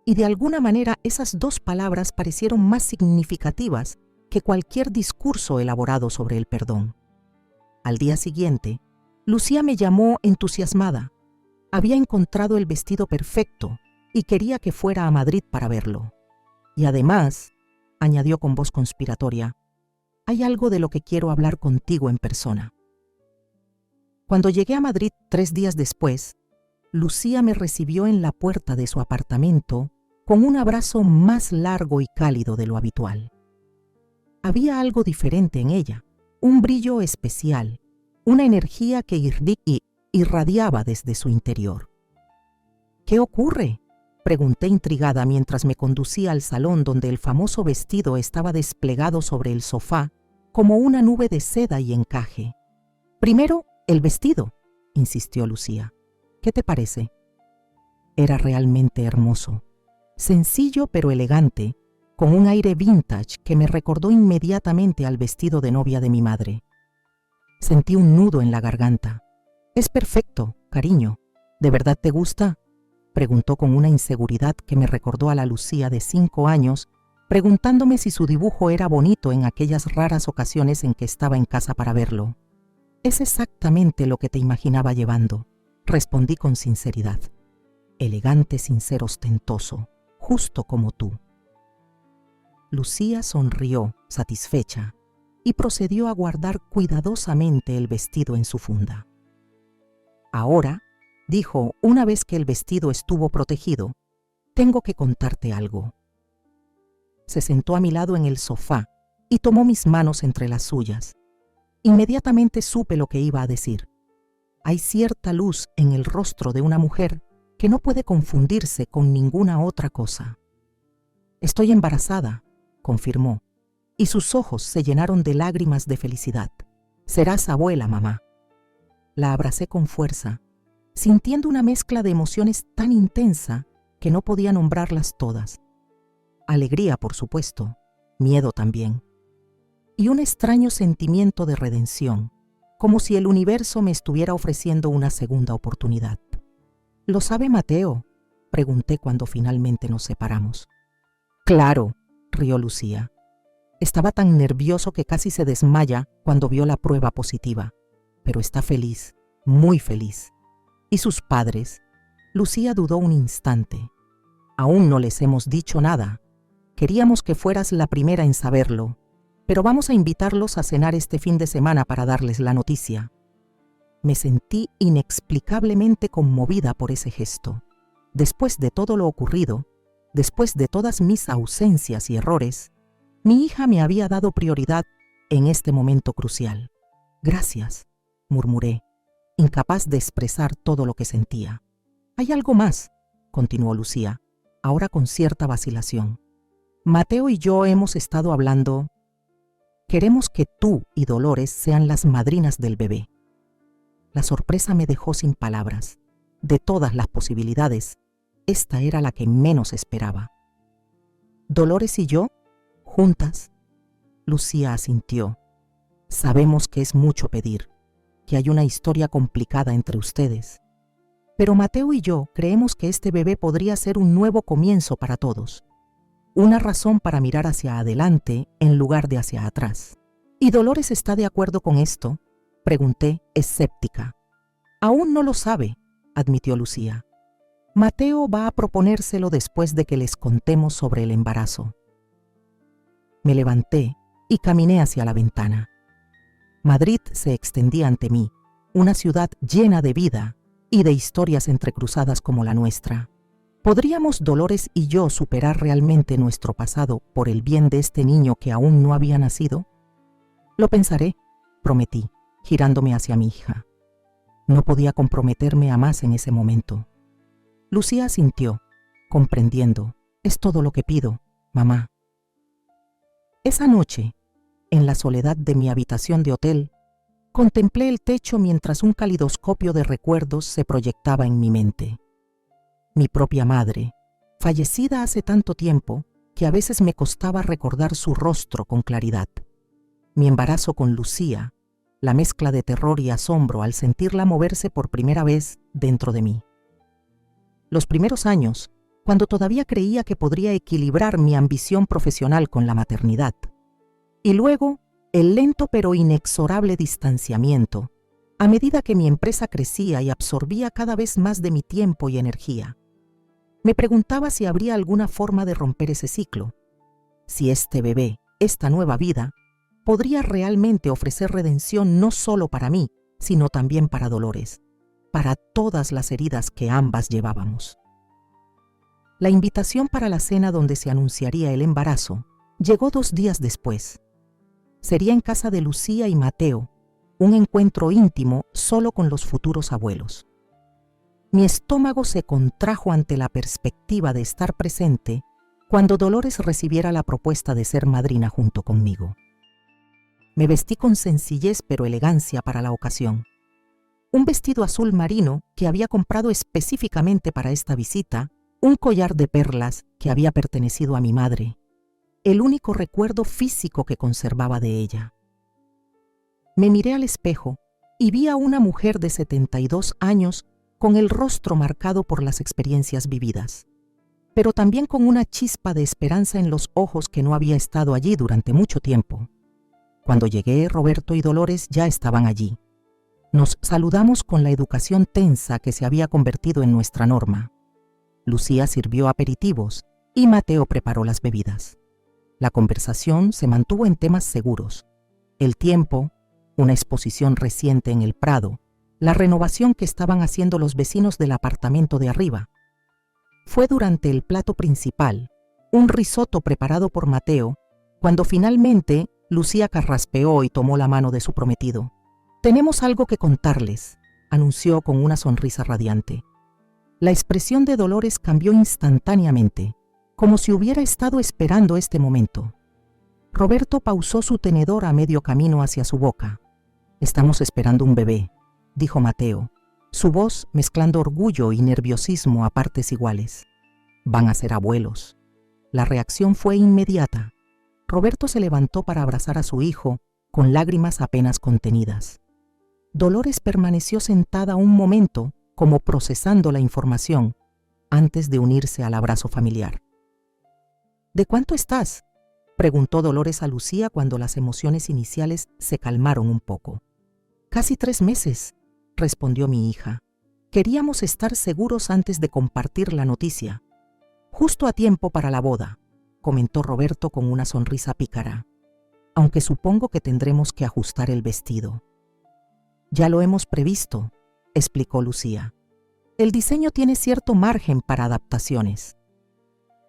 Y de alguna manera esas 2 palabras parecieron más significativas que cualquier discurso elaborado sobre el perdón. Al día siguiente, Lucía me llamó entusiasmada. Había encontrado el vestido perfecto y quería que fuera a Madrid para verlo. Y además, añadió con voz conspiratoria, hay algo de lo que quiero hablar contigo en persona. Cuando llegué a Madrid 3 días después, Lucía me recibió en la puerta de su apartamento con un abrazo más largo y cálido de lo habitual. Había algo diferente en ella, un brillo especial, una energía que irradiaba desde su interior. ¿Qué ocurre?, pregunté intrigada mientras me conducía al salón donde el famoso vestido estaba desplegado sobre el sofá como una nube de seda y encaje. Primero, el vestido, insistió Lucía. ¿Qué te parece? Era realmente hermoso, sencillo pero elegante, con un aire vintage que me recordó inmediatamente al vestido de novia de mi madre. Sentí un nudo en la garganta. «Es perfecto, cariño. ¿De verdad te gusta?», preguntó con una inseguridad que me recordó a la Lucía de 5 años, preguntándome si su dibujo era bonito en aquellas raras ocasiones en que estaba en casa para verlo. «Es exactamente lo que te imaginaba llevando», respondí con sinceridad. «Elegante sin ser ostentoso, justo como tú». Lucía sonrió, satisfecha, y procedió a guardar cuidadosamente el vestido en su funda. Ahora, dijo una vez que el vestido estuvo protegido, tengo que contarte algo. Se sentó a mi lado en el sofá y tomó mis manos entre las suyas. Inmediatamente supe lo que iba a decir. Hay cierta luz en el rostro de una mujer que no puede confundirse con ninguna otra cosa. Estoy embarazada, confirmó, y sus ojos se llenaron de lágrimas de felicidad. Serás abuela, mamá. La abracé con fuerza, sintiendo una mezcla de emociones tan intensa que no podía nombrarlas todas. Alegría, por supuesto, miedo también, y un extraño sentimiento de redención, como si el universo me estuviera ofreciendo una segunda oportunidad. ¿Lo sabe Mateo?, pregunté cuando finalmente nos separamos. Claro, rió Lucía. Estaba tan nervioso que casi se desmaya cuando vio la prueba positiva, pero está feliz, muy feliz. ¿Y sus padres? Lucía dudó un instante. Aún no les hemos dicho nada. Queríamos que fueras la primera en saberlo, pero vamos a invitarlos a cenar este fin de semana para darles la noticia. Me sentí inexplicablemente conmovida por ese gesto. Después de todo lo ocurrido, después de todas mis ausencias y errores, mi hija me había dado prioridad en este momento crucial. Gracias, murmuré, incapaz de expresar todo lo que sentía. Hay algo más, continuó Lucía, ahora con cierta vacilación. Mateo y yo hemos estado hablando. Queremos que tú y Dolores sean las madrinas del bebé. La sorpresa me dejó sin palabras. De todas las posibilidades, esta era la que menos esperaba. ¿Dolores y yo? ¿Juntas? Lucía asintió. Sabemos que es mucho pedir, que hay una historia complicada entre ustedes. Pero Mateo y yo creemos que este bebé podría ser un nuevo comienzo para todos. Una razón para mirar hacia adelante en lugar de hacia atrás. ¿Y Dolores está de acuerdo con esto?, pregunté, escéptica. Aún no lo sabe, admitió Lucía. Mateo va a proponérselo después de que les contemos sobre el embarazo. Me levanté y caminé hacia la ventana. Madrid se extendía ante mí, una ciudad llena de vida y de historias entrecruzadas como la nuestra. ¿Podríamos Dolores y yo superar realmente nuestro pasado por el bien de este niño que aún no había nacido? Lo pensaré, prometí, girándome hacia mi hija. No podía comprometerme a más en ese momento. Lucía asintió, comprendiendo. Es todo lo que pido, mamá. Esa noche, en la soledad de mi habitación de hotel, contemplé el techo mientras un calidoscopio de recuerdos se proyectaba en mi mente. Mi propia madre, fallecida hace tanto tiempo que a veces me costaba recordar su rostro con claridad. Mi embarazo con Lucía, la mezcla de terror y asombro al sentirla moverse por primera vez dentro de mí. Los primeros años, cuando todavía creía que podría equilibrar mi ambición profesional con la maternidad. Y luego, el lento pero inexorable distanciamiento, a medida que mi empresa crecía y absorbía cada vez más de mi tiempo y energía. Me preguntaba si habría alguna forma de romper ese ciclo, si este bebé, esta nueva vida, podría realmente ofrecer redención no solo para mí, sino también para Dolores, para todas las heridas que ambas llevábamos. La invitación para la cena donde se anunciaría el embarazo llegó 2 días después. Sería en casa de Lucía y Mateo, un encuentro íntimo solo con los futuros abuelos. Mi estómago se contrajo ante la perspectiva de estar presente cuando Dolores recibiera la propuesta de ser madrina junto conmigo. Me vestí con sencillez pero elegancia para la ocasión. Un vestido azul marino que había comprado específicamente para esta visita, un collar de perlas que había pertenecido a mi madre, el único recuerdo físico que conservaba de ella. Me miré al espejo y vi a una mujer de 72 años con el rostro marcado por las experiencias vividas, pero también con una chispa de esperanza en los ojos que no había estado allí durante mucho tiempo. Cuando llegué, Roberto y Dolores ya estaban allí. Nos saludamos con la educación tensa que se había convertido en nuestra norma. Lucía sirvió aperitivos y Mateo preparó las bebidas. La conversación se mantuvo en temas seguros. El tiempo, una exposición reciente en el Prado, la renovación que estaban haciendo los vecinos del apartamento de arriba. Fue durante el plato principal, un risotto preparado por Mateo, cuando finalmente Lucía carraspeó y tomó la mano de su prometido. «Tenemos algo que contarles», anunció con una sonrisa radiante. La expresión de Dolores cambió instantáneamente, como si hubiera estado esperando este momento. Roberto pausó su tenedor a medio camino hacia su boca. «Estamos esperando un bebé», dijo Mateo, su voz mezclando orgullo y nerviosismo a partes iguales. «Van a ser abuelos». La reacción fue inmediata. Roberto se levantó para abrazar a su hijo, con lágrimas apenas contenidas. Dolores permaneció sentada un momento, como procesando la información, antes de unirse al abrazo familiar. «¿De cuánto estás?», preguntó Dolores a Lucía cuando las emociones iniciales se calmaron un poco. «Casi 3 meses», respondió mi hija. «Queríamos estar seguros antes de compartir la noticia. Justo a tiempo para la boda», comentó Roberto con una sonrisa pícara. «Aunque supongo que tendremos que ajustar el vestido». «Ya lo hemos previsto», explicó Lucía. «El diseño tiene cierto margen para adaptaciones».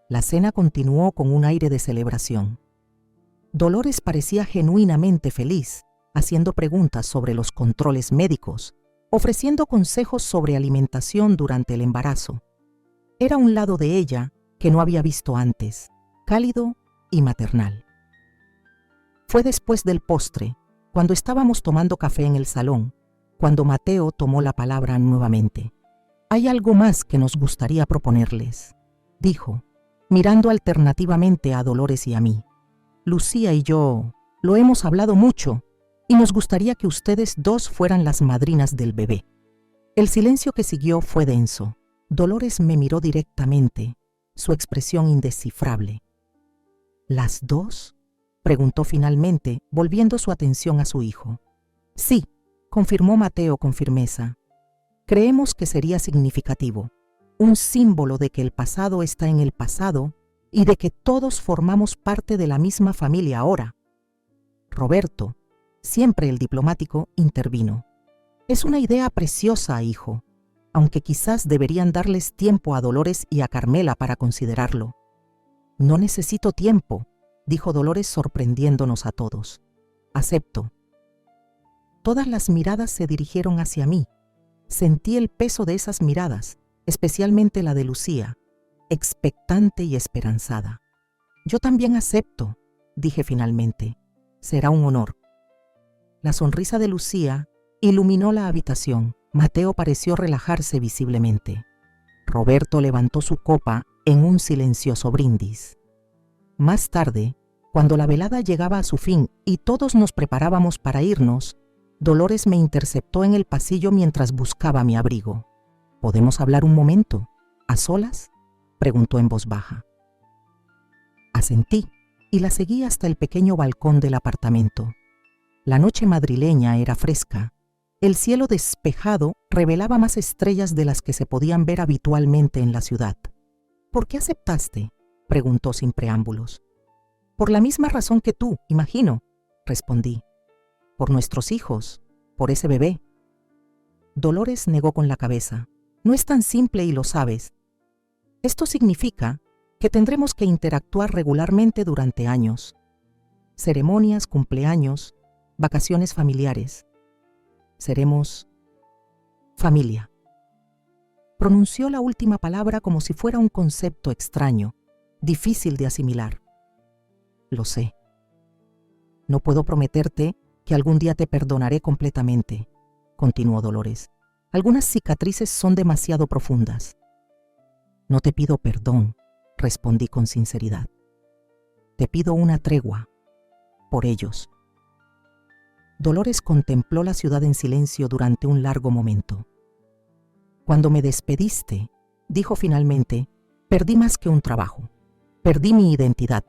La cena continuó con un aire de celebración. Dolores parecía genuinamente feliz, haciendo preguntas sobre los controles médicos, ofreciendo consejos sobre alimentación durante el embarazo. Era un lado de ella que no había visto antes, cálido y maternal. Fue después del postre, cuando estábamos tomando café en el salón, cuando Mateo tomó la palabra nuevamente. «Hay algo más que nos gustaría proponerles», dijo, mirando alternativamente a Dolores y a mí. «Lucía y yo lo hemos hablado mucho y nos gustaría que ustedes dos fueran las madrinas del bebé». El silencio que siguió fue denso. Dolores me miró directamente, su expresión indescifrable. «¿Las dos?», preguntó finalmente, volviendo su atención a su hijo. «Sí», confirmó Mateo con firmeza. «Creemos que sería significativo, un símbolo de que el pasado está en el pasado y de que todos formamos parte de la misma familia ahora». Roberto, siempre el diplomático, intervino. «Es una idea preciosa, hijo, aunque quizás deberían darles tiempo a Dolores y a Carmela para considerarlo». «No necesito tiempo», dijo Dolores sorprendiéndonos a todos. «Acepto». Todas las miradas se dirigieron hacia mí. Sentí el peso de esas miradas, especialmente la de Lucía, expectante y esperanzada. «Yo también acepto», dije finalmente. «Será un honor». La sonrisa de Lucía iluminó la habitación. Mateo pareció relajarse visiblemente. Roberto levantó su copa en un silencioso brindis. Más tarde, cuando la velada llegaba a su fin y todos nos preparábamos para irnos, Dolores me interceptó en el pasillo mientras buscaba mi abrigo. «¿Podemos hablar un momento? ¿A solas?», preguntó en voz baja. Asentí y la seguí hasta el pequeño balcón del apartamento. La noche madrileña era fresca. El cielo despejado revelaba más estrellas de las que se podían ver habitualmente en la ciudad. «¿Por qué aceptaste?», preguntó sin preámbulos. «Por la misma razón que tú, imagino», respondí. «Por nuestros hijos, por ese bebé». Dolores negó con la cabeza. «No es tan simple y lo sabes. Esto significa que tendremos que interactuar regularmente durante años. Ceremonias, cumpleaños, vacaciones familiares. Seremos familia». Pronunció la última palabra como si fuera un concepto extraño, difícil de asimilar. «Lo sé. No puedo prometerte que algún día te perdonaré completamente», continuó Dolores. «Algunas cicatrices son demasiado profundas». «No te pido perdón», respondí con sinceridad. «Te pido una tregua, por ellos». Dolores contempló la ciudad en silencio durante un largo momento. «Cuando me despediste», dijo finalmente, «perdí más que un trabajo. Perdí mi identidad.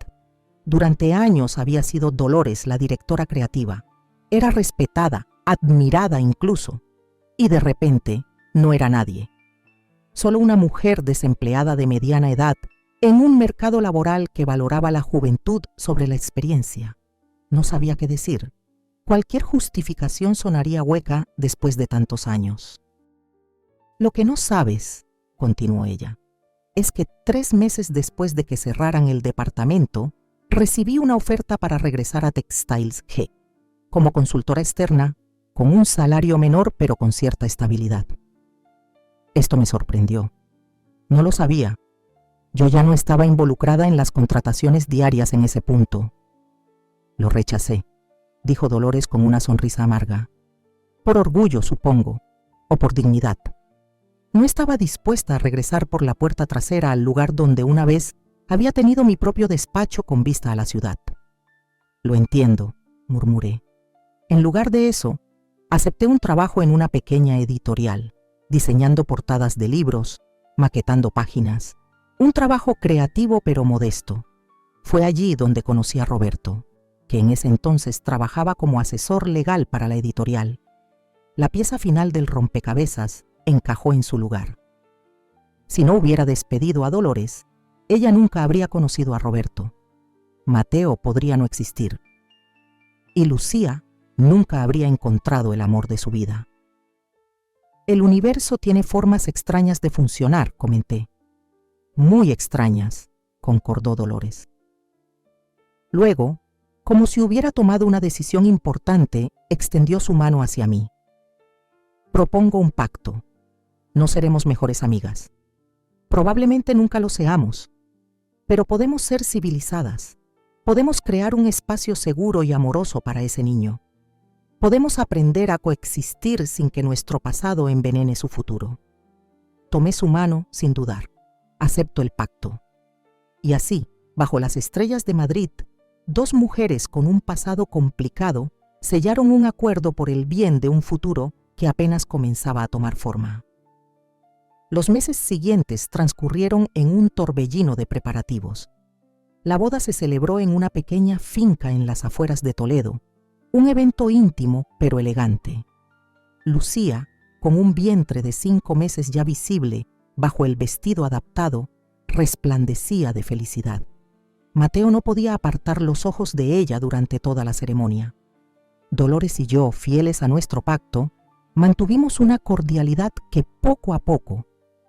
Durante años había sido Dolores la directora creativa. Era respetada, admirada incluso, y de repente no era nadie. Solo una mujer desempleada de mediana edad en un mercado laboral que valoraba la juventud sobre la experiencia. No sabía qué decir. cualquier justificación sonaría hueca después de tantos años. Lo que no sabes, continuó ella, es que 3 meses después de que cerraran el departamento, recibí una oferta para regresar a Textiles G, como consultora externa, con un salario menor pero con cierta estabilidad. Esto me sorprendió. No lo sabía. Yo ya no estaba involucrada en las contrataciones diarias en ese punto. Lo rechacé, dijo Dolores con una sonrisa amarga. Por orgullo, supongo, o por dignidad. No estaba dispuesta a regresar por la puerta trasera al lugar donde una vez había tenido mi propio despacho con vista a la ciudad. Lo entiendo, murmuré. En lugar de eso, acepté un trabajo en una pequeña editorial, diseñando portadas de libros, maquetando páginas. Un trabajo creativo pero modesto. Fue allí donde conocí a Roberto, que en ese entonces trabajaba como asesor legal para la editorial. La pieza final del rompecabezas encajó en su lugar. Si no hubiera despedido a Dolores, ella nunca habría conocido a Roberto. Mateo podría no existir. Y Lucía nunca habría encontrado el amor de su vida. El universo tiene formas extrañas de funcionar, comenté. Muy extrañas, concordó Dolores. Luego, como si hubiera tomado una decisión importante, extendió su mano hacia mí. Propongo un pacto. No seremos mejores amigas. Probablemente nunca lo seamos, pero podemos ser civilizadas. Podemos crear un espacio seguro y amoroso para ese niño. Podemos aprender a coexistir sin que nuestro pasado envenene su futuro. Tomé su mano sin dudar. Acepto el pacto. Y así, bajo las estrellas de Madrid, 2 mujeres con un pasado complicado sellaron un acuerdo por el bien de un futuro que apenas comenzaba a tomar forma. Los meses siguientes transcurrieron en un torbellino de preparativos. La boda se celebró en una pequeña finca en las afueras de Toledo, un evento íntimo pero elegante. Lucía, con un vientre de 5 meses ya visible bajo el vestido adaptado, resplandecía de felicidad. Mateo no podía apartar los ojos de ella durante toda la ceremonia. Dolores y yo, fieles a nuestro pacto, mantuvimos una cordialidad que poco a poco,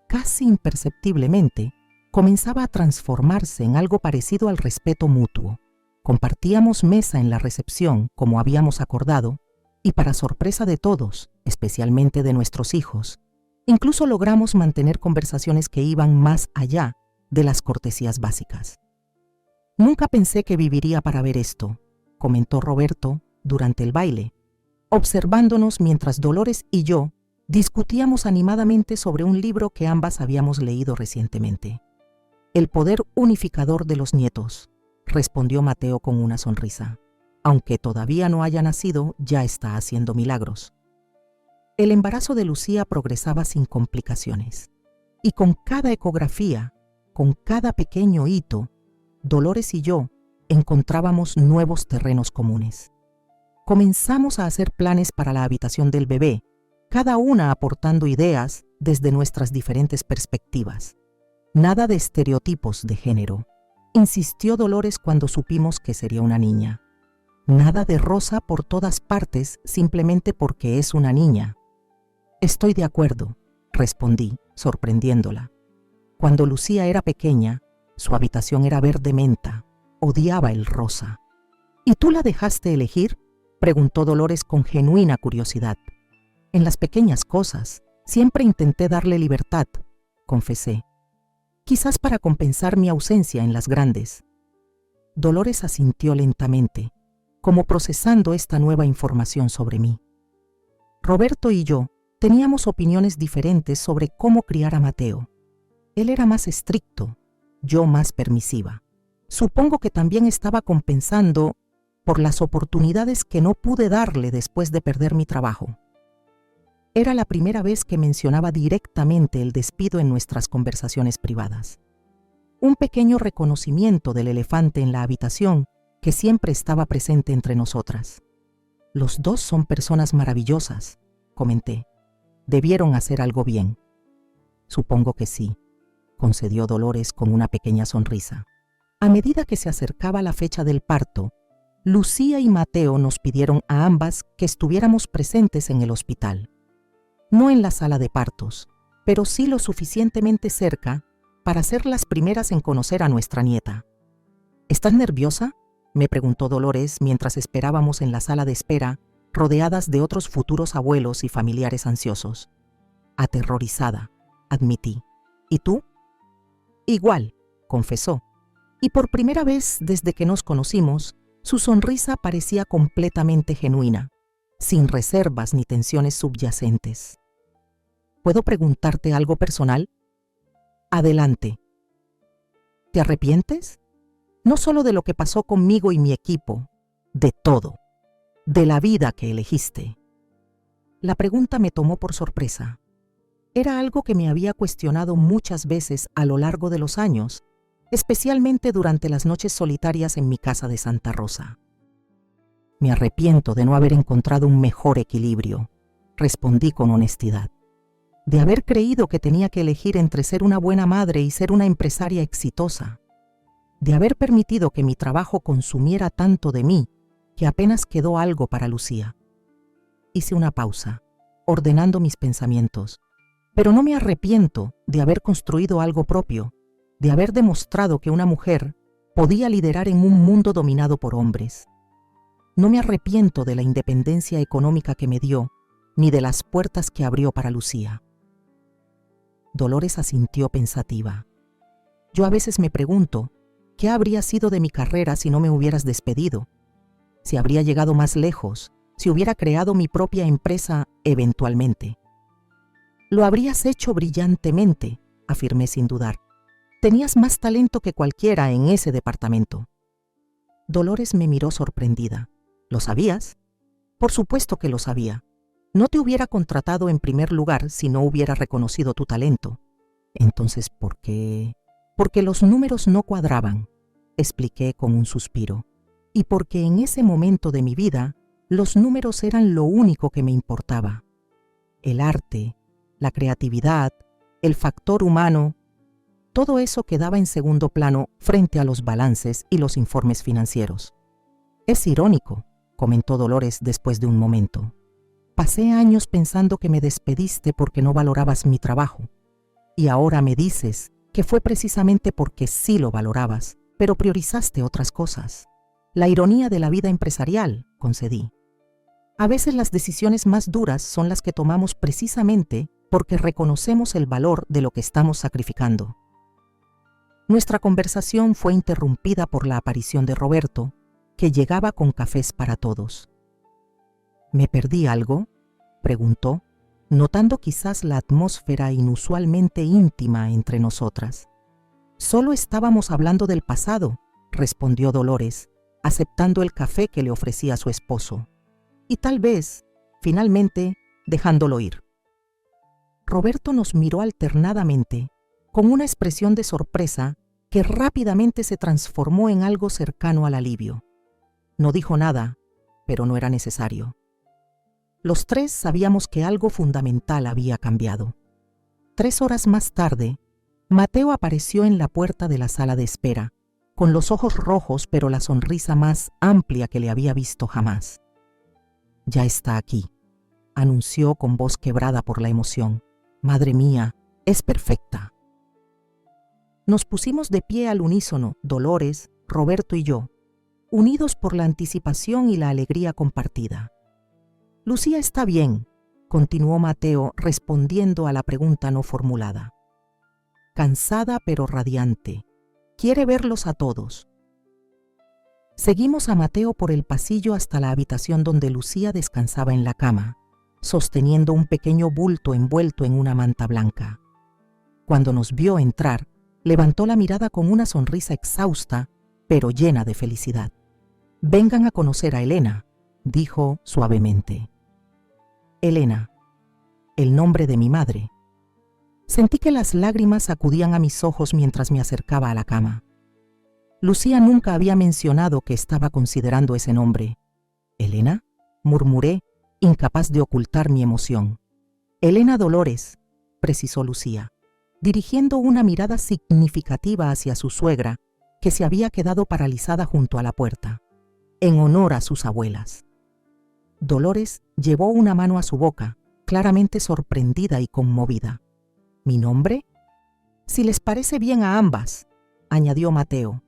casi imperceptiblemente, comenzaba a transformarse en algo parecido al respeto mutuo. Compartíamos mesa en la recepción, como habíamos acordado, y para sorpresa de todos, especialmente de nuestros hijos, incluso logramos mantener conversaciones que iban más allá de las cortesías básicas. Nunca pensé que viviría para ver esto, comentó Roberto durante el baile, observándonos mientras Dolores y yo discutíamos animadamente sobre un libro que ambas habíamos leído recientemente. El poder unificador de los nietos, respondió Mateo con una sonrisa. Aunque todavía no haya nacido, ya está haciendo milagros. El embarazo de Lucía progresaba sin complicaciones. Y con cada ecografía, con cada pequeño hito, Dolores y yo encontrábamos nuevos terrenos comunes. Comenzamos a hacer planes para la habitación del bebé, cada una aportando ideas desde nuestras diferentes perspectivas. Nada de estereotipos de género, insistió Dolores cuando supimos que sería una niña. Nada de rosa por todas partes simplemente porque es una niña. Estoy de acuerdo, respondí, sorprendiéndola. Cuando Lucía era pequeña, su habitación era verde menta, odiaba el rosa. ¿Y tú la dejaste elegir?, preguntó Dolores con genuina curiosidad. En las pequeñas cosas, siempre intenté darle libertad, confesé. Quizás para compensar mi ausencia en las grandes. Dolores asintió lentamente, como procesando esta nueva información sobre mí. Roberto y yo teníamos opiniones diferentes sobre cómo criar a Mateo. Él era más estricto, yo más permisiva. Supongo que también estaba compensando por las oportunidades que no pude darle después de perder mi trabajo. Era la primera vez que mencionaba directamente el despido en nuestras conversaciones privadas. Un pequeño reconocimiento del elefante en la habitación que siempre estaba presente entre nosotras. Los 2 son personas maravillosas, comenté. Debieron hacer algo bien. Supongo que sí, concedió Dolores con una pequeña sonrisa. A medida que se acercaba la fecha del parto, Lucía y Mateo nos pidieron a ambas que estuviéramos presentes en el hospital. No en la sala de partos, pero sí lo suficientemente cerca para ser las primeras en conocer a nuestra nieta. ¿Estás nerviosa?, me preguntó Dolores mientras esperábamos en la sala de espera, rodeadas de otros futuros abuelos y familiares ansiosos. Aterrorizada, admití. ¿Y tú? Igual, confesó. Y por primera vez desde que nos conocimos, su sonrisa parecía completamente genuina, sin reservas ni tensiones subyacentes. ¿Puedo preguntarte algo personal? Adelante. ¿Te arrepientes? No solo de lo que pasó conmigo y mi equipo, de todo, de la vida que elegiste. La pregunta me tomó por sorpresa. Era algo que me había cuestionado muchas veces a lo largo de los años, especialmente durante las noches solitarias en mi casa de Santa Rosa. Me arrepiento de no haber encontrado un mejor equilibrio, respondí con honestidad. De haber creído que tenía que elegir entre ser una buena madre y ser una empresaria exitosa. De haber permitido que mi trabajo consumiera tanto de mí que apenas quedó algo para Lucía. Hice una pausa, ordenando mis pensamientos, pero no me arrepiento de haber construido algo propio, de haber demostrado que una mujer podía liderar en un mundo dominado por hombres. No me arrepiento de la independencia económica que me dio, ni de las puertas que abrió para Lucía. Dolores asintió pensativa. Yo a veces me pregunto, ¿qué habría sido de mi carrera si no me hubieras despedido? Si habría llegado más lejos, si hubiera creado mi propia empresa eventualmente. Lo habrías hecho brillantemente, afirmé sin dudar. Tenías más talento que cualquiera en ese departamento. Dolores me miró sorprendida. ¿Lo sabías? Por supuesto que lo sabía. No te hubiera contratado en primer lugar si no hubiera reconocido tu talento. Entonces, ¿por qué? Porque los números no cuadraban, expliqué con un suspiro. Y porque en ese momento de mi vida, los números eran lo único que me importaba. El arte, la creatividad, el factor humano, todo eso quedaba en segundo plano frente a los balances y los informes financieros. Es irónico, comentó Dolores después de un momento. Pasé años pensando que me despediste porque no valorabas mi trabajo. Y ahora me dices que fue precisamente porque sí lo valorabas, pero priorizaste otras cosas. La ironía de la vida empresarial, concedí. A veces las decisiones más duras son las que tomamos precisamente porque reconocemos el valor de lo que estamos sacrificando. Nuestra conversación fue interrumpida por la aparición de Roberto, que llegaba con cafés para todos. ¿Me perdí algo?, preguntó, notando quizás la atmósfera inusualmente íntima entre nosotras. Solo estábamos hablando del pasado, respondió Dolores, aceptando el café que le ofrecía su esposo. Y tal vez, finalmente, dejándolo ir. Roberto nos miró alternadamente, con una expresión de sorpresa que rápidamente se transformó en algo cercano al alivio. No dijo nada, pero no era necesario. Los tres sabíamos que algo fundamental había cambiado. 3 horas más tarde, Mateo apareció en la puerta de la sala de espera, con los ojos rojos pero la sonrisa más amplia que le había visto jamás. «Ya está aquí», anunció con voz quebrada por la emoción. «Madre mía, es perfecta». Nos pusimos de pie al unísono, Dolores, Roberto y yo, unidos por la anticipación y la alegría compartida. «Lucía está bien», continuó Mateo respondiendo a la pregunta no formulada. «Cansada pero radiante. Quiere verlos a todos». Seguimos a Mateo por el pasillo hasta la habitación donde Lucía descansaba en la cama, sosteniendo un pequeño bulto envuelto en una manta blanca. Cuando nos vio entrar, levantó la mirada con una sonrisa exhausta, pero llena de felicidad. «Vengan a conocer a Elena», dijo suavemente. Elena, el nombre de mi madre. Sentí que las lágrimas acudían a mis ojos mientras me acercaba a la cama. Lucía nunca había mencionado que estaba considerando ese nombre. «¿Elena?», murmuré, incapaz de ocultar mi emoción. «Elena Dolores», precisó Lucía, dirigiendo una mirada significativa hacia su suegra, que se había quedado paralizada junto a la puerta. en honor a sus abuelas. Dolores llevó una mano a su boca, claramente sorprendida y conmovida. ¿Mi nombre? Si les parece bien a ambas, añadió Mateo,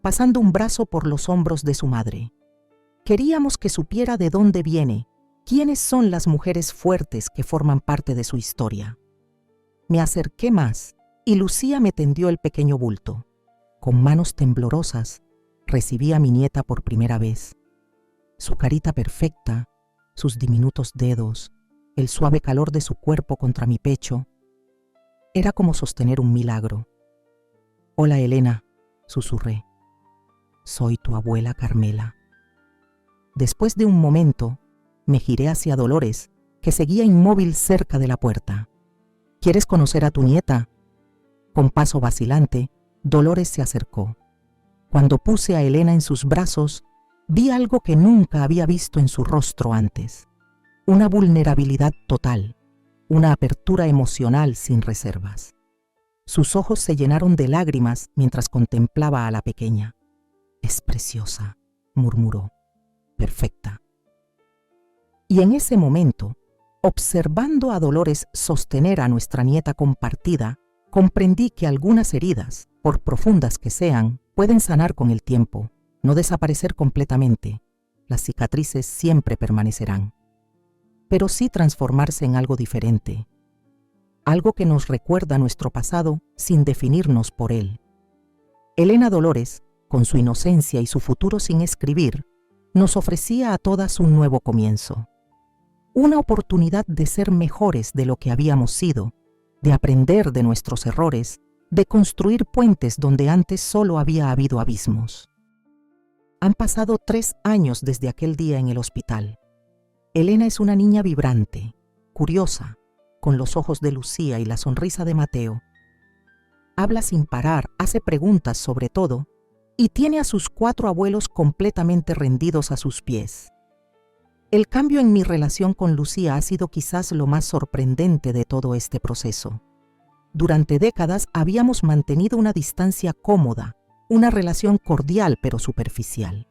pasando un brazo por los hombros de su madre. Queríamos que supiera de dónde viene, quiénes son las mujeres fuertes que forman parte de su historia. Me acerqué más y Lucía me tendió el pequeño bulto. Con manos temblorosas, recibí a mi nieta por primera vez. Su carita perfecta, sus diminutos dedos, el suave calor de su cuerpo contra mi pecho. Era como sostener un milagro. «Hola, Elena», susurré. «Soy tu abuela Carmela». Después de un momento, me giré hacia Dolores, que seguía inmóvil cerca de la puerta. «¿Quieres conocer a tu nieta?». Con paso vacilante, Dolores se acercó. Cuando puse a Elena en sus brazos, vi algo que nunca había visto en su rostro antes. Una vulnerabilidad total, una apertura emocional sin reservas. Sus ojos se llenaron de lágrimas mientras contemplaba a la pequeña. «Es preciosa», murmuró. «Perfecta». Y en ese momento, observando a Dolores sostener a nuestra nieta compartida, comprendí que algunas heridas, por profundas que sean, pueden sanar con el tiempo, no desaparecer completamente. Las cicatrices siempre permanecerán, pero sí transformarse en algo diferente, algo que nos recuerda nuestro pasado sin definirnos por él. Elena Dolores, con su inocencia y su futuro sin escribir, nos ofrecía a todas un nuevo comienzo, una oportunidad de ser mejores de lo que habíamos sido, de aprender de nuestros errores, de construir puentes donde antes solo había habido abismos. Han pasado 3 años desde aquel día en el hospital. Elena es una niña vibrante, curiosa, con los ojos de Lucía y la sonrisa de Mateo. Habla sin parar, hace preguntas sobre todo, y tiene a sus 4 abuelos completamente rendidos a sus pies. El cambio en mi relación con Lucía ha sido quizás lo más sorprendente de todo este proceso. Durante décadas habíamos mantenido una distancia cómoda, una relación cordial pero superficial.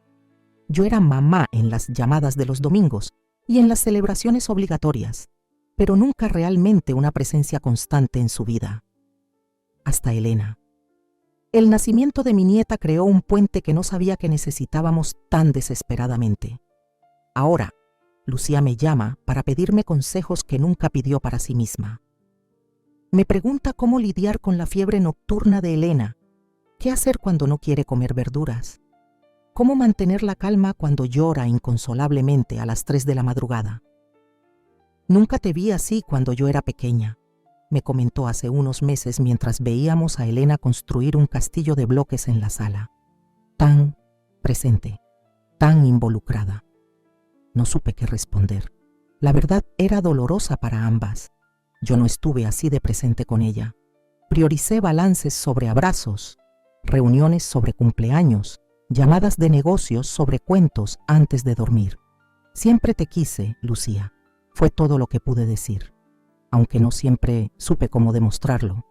Yo era mamá en las llamadas de los domingos y en las celebraciones obligatorias, pero nunca realmente una presencia constante en su vida. Hasta Elena. El nacimiento de mi nieta creó un puente que no sabía que necesitábamos tan desesperadamente. Ahora, Lucía me llama para pedirme consejos que nunca pidió para sí misma. Me pregunta cómo lidiar con la fiebre nocturna de Elena, qué hacer cuando no quiere comer verduras, cómo mantener la calma cuando llora inconsolablemente a las 3 de la madrugada. «Nunca te vi así cuando yo era pequeña», me comentó hace unos meses mientras veíamos a Elena construir un castillo de bloques en la sala. Tan presente, tan involucrada. No supe qué responder. La verdad era dolorosa para ambas. Yo no estuve así de presente con ella. Prioricé balances sobre abrazos, reuniones sobre cumpleaños, llamadas de negocios sobre cuentos antes de dormir. «Siempre te quise, Lucía», fue todo lo que pude decir, aunque no siempre supe cómo demostrarlo.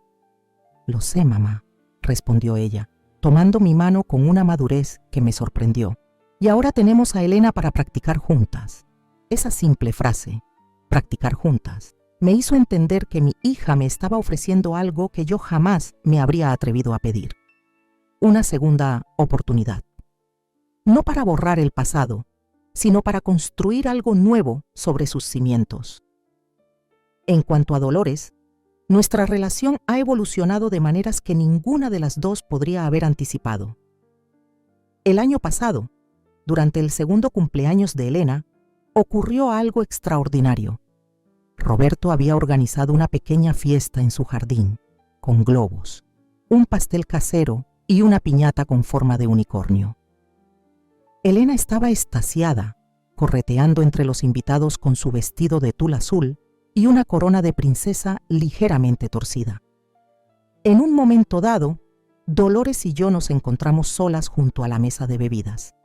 «Lo sé, mamá», respondió ella, tomando mi mano con una madurez que me sorprendió. «Y ahora tenemos a Elena para practicar juntas». Esa simple frase, practicar juntas, me hizo entender que mi hija me estaba ofreciendo algo que yo jamás me habría atrevido a pedir. Una segunda oportunidad. No para borrar el pasado, sino para construir algo nuevo sobre sus cimientos. En cuanto a Dolores, nuestra relación ha evolucionado de maneras que ninguna de las dos podría haber anticipado. El año pasado, durante el segundo cumpleaños de Elena, ocurrió algo extraordinario. Roberto había organizado una pequeña fiesta en su jardín, con globos, un pastel casero y una piñata con forma de unicornio. Elena estaba extasiada, correteando entre los invitados con su vestido de tul azul y una corona de princesa ligeramente torcida. En un momento dado, Dolores y yo nos encontramos solas junto a la mesa de bebidas.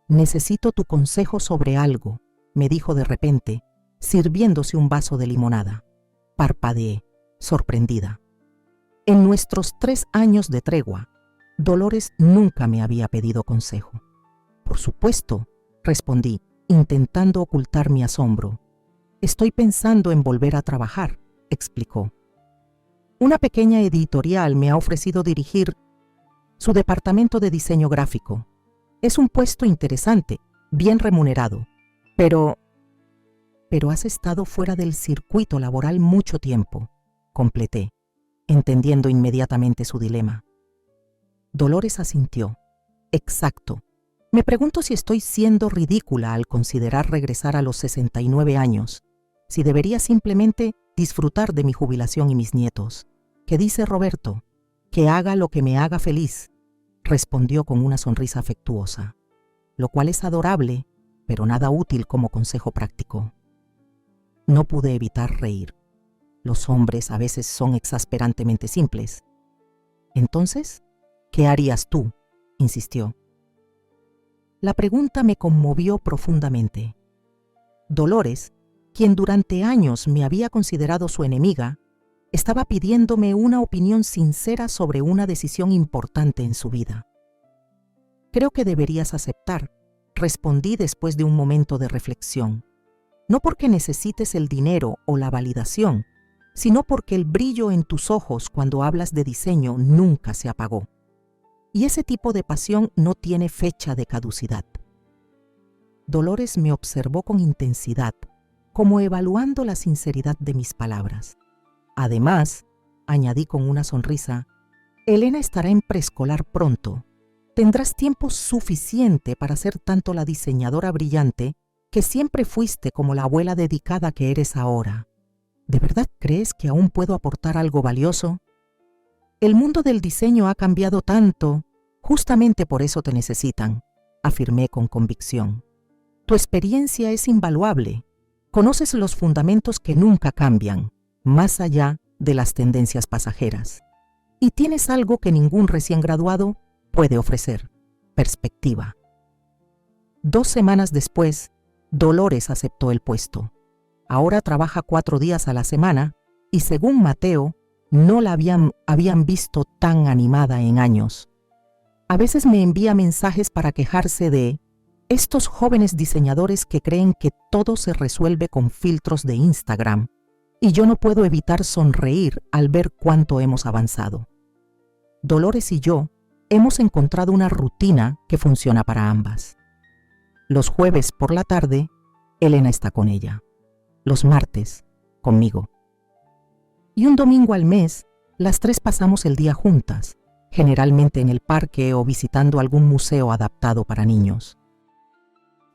«Necesito tu consejo sobre algo», me dijo de repente, sirviéndose un vaso de limonada. Parpadeé, sorprendida. En nuestros 3 años de tregua, Dolores nunca me había pedido consejo. Por supuesto, respondí, intentando ocultar mi asombro. Estoy pensando en volver a trabajar, explicó. Una pequeña editorial me ha ofrecido dirigir su departamento de diseño gráfico. Es un puesto interesante, bien remunerado, pero has estado fuera del circuito laboral mucho tiempo, completé, entendiendo inmediatamente su dilema. Dolores asintió. Exacto. Me pregunto si estoy siendo ridícula al considerar regresar a los 69 años, si debería simplemente disfrutar de mi jubilación y mis nietos. ¿Qué dice Roberto? Que haga lo que me haga feliz, respondió con una sonrisa afectuosa, lo cual es adorable, pero nada útil como consejo práctico. No pude evitar reír. Los hombres a veces son exasperantemente simples. Entonces, ¿qué harías tú?, insistió. La pregunta me conmovió profundamente. Dolores, quien durante años me había considerado su enemiga, estaba pidiéndome una opinión sincera sobre una decisión importante en su vida. Creo que deberías aceptar, respondí después de un momento de reflexión. No porque necesites el dinero o la validación, sino porque el brillo en tus ojos cuando hablas de diseño nunca se apagó. Y ese tipo de pasión no tiene fecha de caducidad. Dolores me observó con intensidad, como evaluando la sinceridad de mis palabras. Además, añadí con una sonrisa, Elena estará en preescolar pronto. Tendrás tiempo suficiente para ser tanto la diseñadora brillante que siempre fuiste como la abuela dedicada que eres ahora. ¿De verdad crees que aún puedo aportar algo valioso? El mundo del diseño ha cambiado tanto, justamente por eso te necesitan, afirmé con convicción. Tu experiencia es invaluable. Conoces los fundamentos que nunca cambian, más allá de las tendencias pasajeras. Y tienes algo que ningún recién graduado puede ofrecer: perspectiva. 2 semanas después, Dolores aceptó el puesto. Ahora trabaja 4 días a la semana y, según Mateo, no la habían visto tan animada en años. A veces me envía mensajes para quejarse de estos jóvenes diseñadores que creen que todo se resuelve con filtros de Instagram, y yo no puedo evitar sonreír al ver cuánto hemos avanzado. Dolores y yo hemos encontrado una rutina que funciona para ambas. Los jueves por la tarde, Elena está con ella. Los martes, conmigo. Y un domingo al mes, las 3 pasamos el día juntas, generalmente en el parque o visitando algún museo adaptado para niños.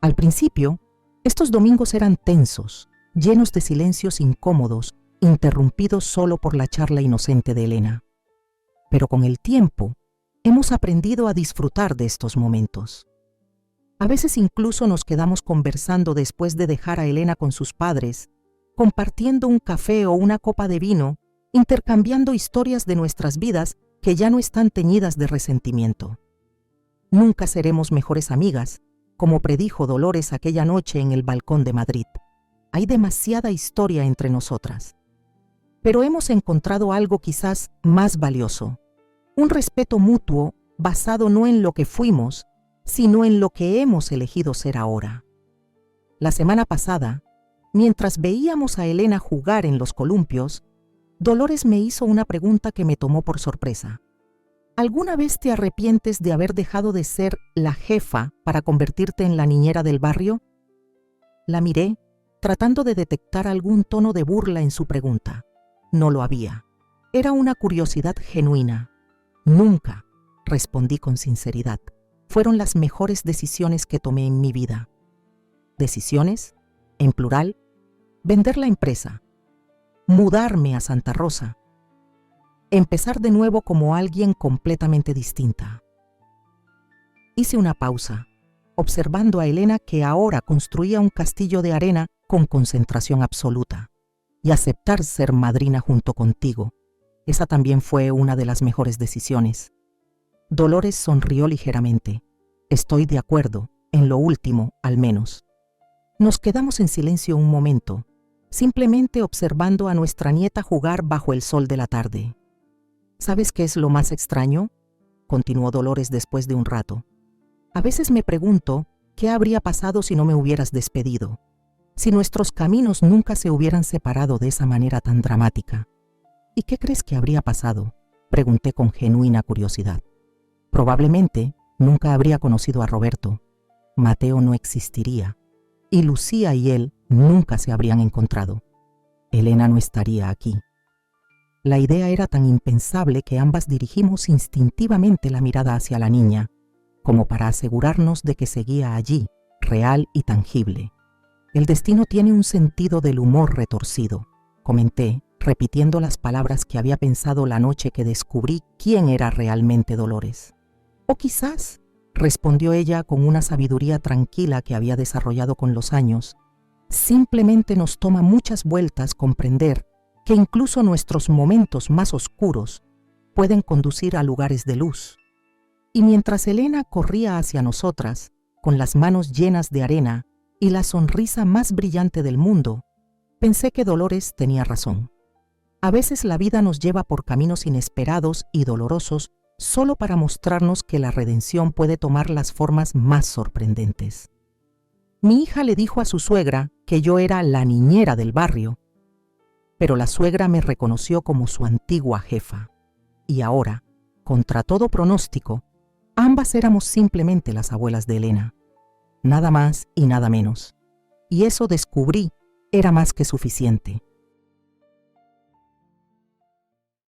Al principio, estos domingos eran tensos, llenos de silencios incómodos, interrumpidos solo por la charla inocente de Elena. Pero con el tiempo, hemos aprendido a disfrutar de estos momentos. A veces incluso nos quedamos conversando después de dejar a Elena con sus padres, compartiendo un café o una copa de vino, intercambiando historias de nuestras vidas que ya no están teñidas de resentimiento. Nunca seremos mejores amigas, como predijo Dolores aquella noche en el balcón de Madrid. Hay demasiada historia entre nosotras. Pero hemos encontrado algo quizás más valioso: un respeto mutuo basado no en lo que fuimos, sino en lo que hemos elegido ser ahora. La semana pasada, mientras veíamos a Elena jugar en los columpios, Dolores me hizo una pregunta que me tomó por sorpresa. ¿Alguna vez te arrepientes de haber dejado de ser la jefa para convertirte en la niñera del barrio? La miré, tratando de detectar algún tono de burla en su pregunta. No lo había. Era una curiosidad genuina. Nunca, respondí con sinceridad. Fueron las mejores decisiones que tomé en mi vida. ¿Decisiones? En plural. Vender la empresa. Mudarme a Santa Rosa. Empezar de nuevo como alguien completamente distinta. Hice una pausa, observando a Elena, que ahora construía un castillo de arena con concentración absoluta. Y aceptar ser madrina junto contigo. Esa también fue una de las mejores decisiones. Dolores sonrió ligeramente. Estoy de acuerdo, en lo último, al menos. Nos quedamos en silencio un momento, simplemente observando a nuestra nieta jugar bajo el sol de la tarde. ¿Sabes qué es lo más extraño?, continuó Dolores después de un rato. A veces me pregunto ¿qué habría pasado si no me hubieras despedido? Si nuestros caminos nunca se hubieran separado de esa manera tan dramática. ¿Y qué crees que habría pasado?, pregunté con genuina curiosidad. Probablemente nunca habría conocido a Roberto. Mateo no existiría. Y Lucía y él nunca se habrían encontrado. Elena no estaría aquí. La idea era tan impensable que ambas dirigimos instintivamente la mirada hacia la niña, como para asegurarnos de que seguía allí, real y tangible. El destino tiene un sentido del humor retorcido, comenté, repitiendo las palabras que había pensado la noche que descubrí quién era realmente Dolores. O quizás, respondió ella con una sabiduría tranquila que había desarrollado con los años, simplemente nos toma muchas vueltas comprender que incluso nuestros momentos más oscuros pueden conducir a lugares de luz. Y mientras Elena corría hacia nosotras, con las manos llenas de arena y la sonrisa más brillante del mundo, pensé que Dolores tenía razón. A veces la vida nos lleva por caminos inesperados y dolorosos solo para mostrarnos que la redención puede tomar las formas más sorprendentes. Mi hija le dijo a su suegra que yo era la niñera del barrio, pero la suegra me reconoció como su antigua jefa. Y ahora, contra todo pronóstico, ambas éramos simplemente las abuelas de Elena. Nada más y nada menos. Y eso descubrí era más que suficiente.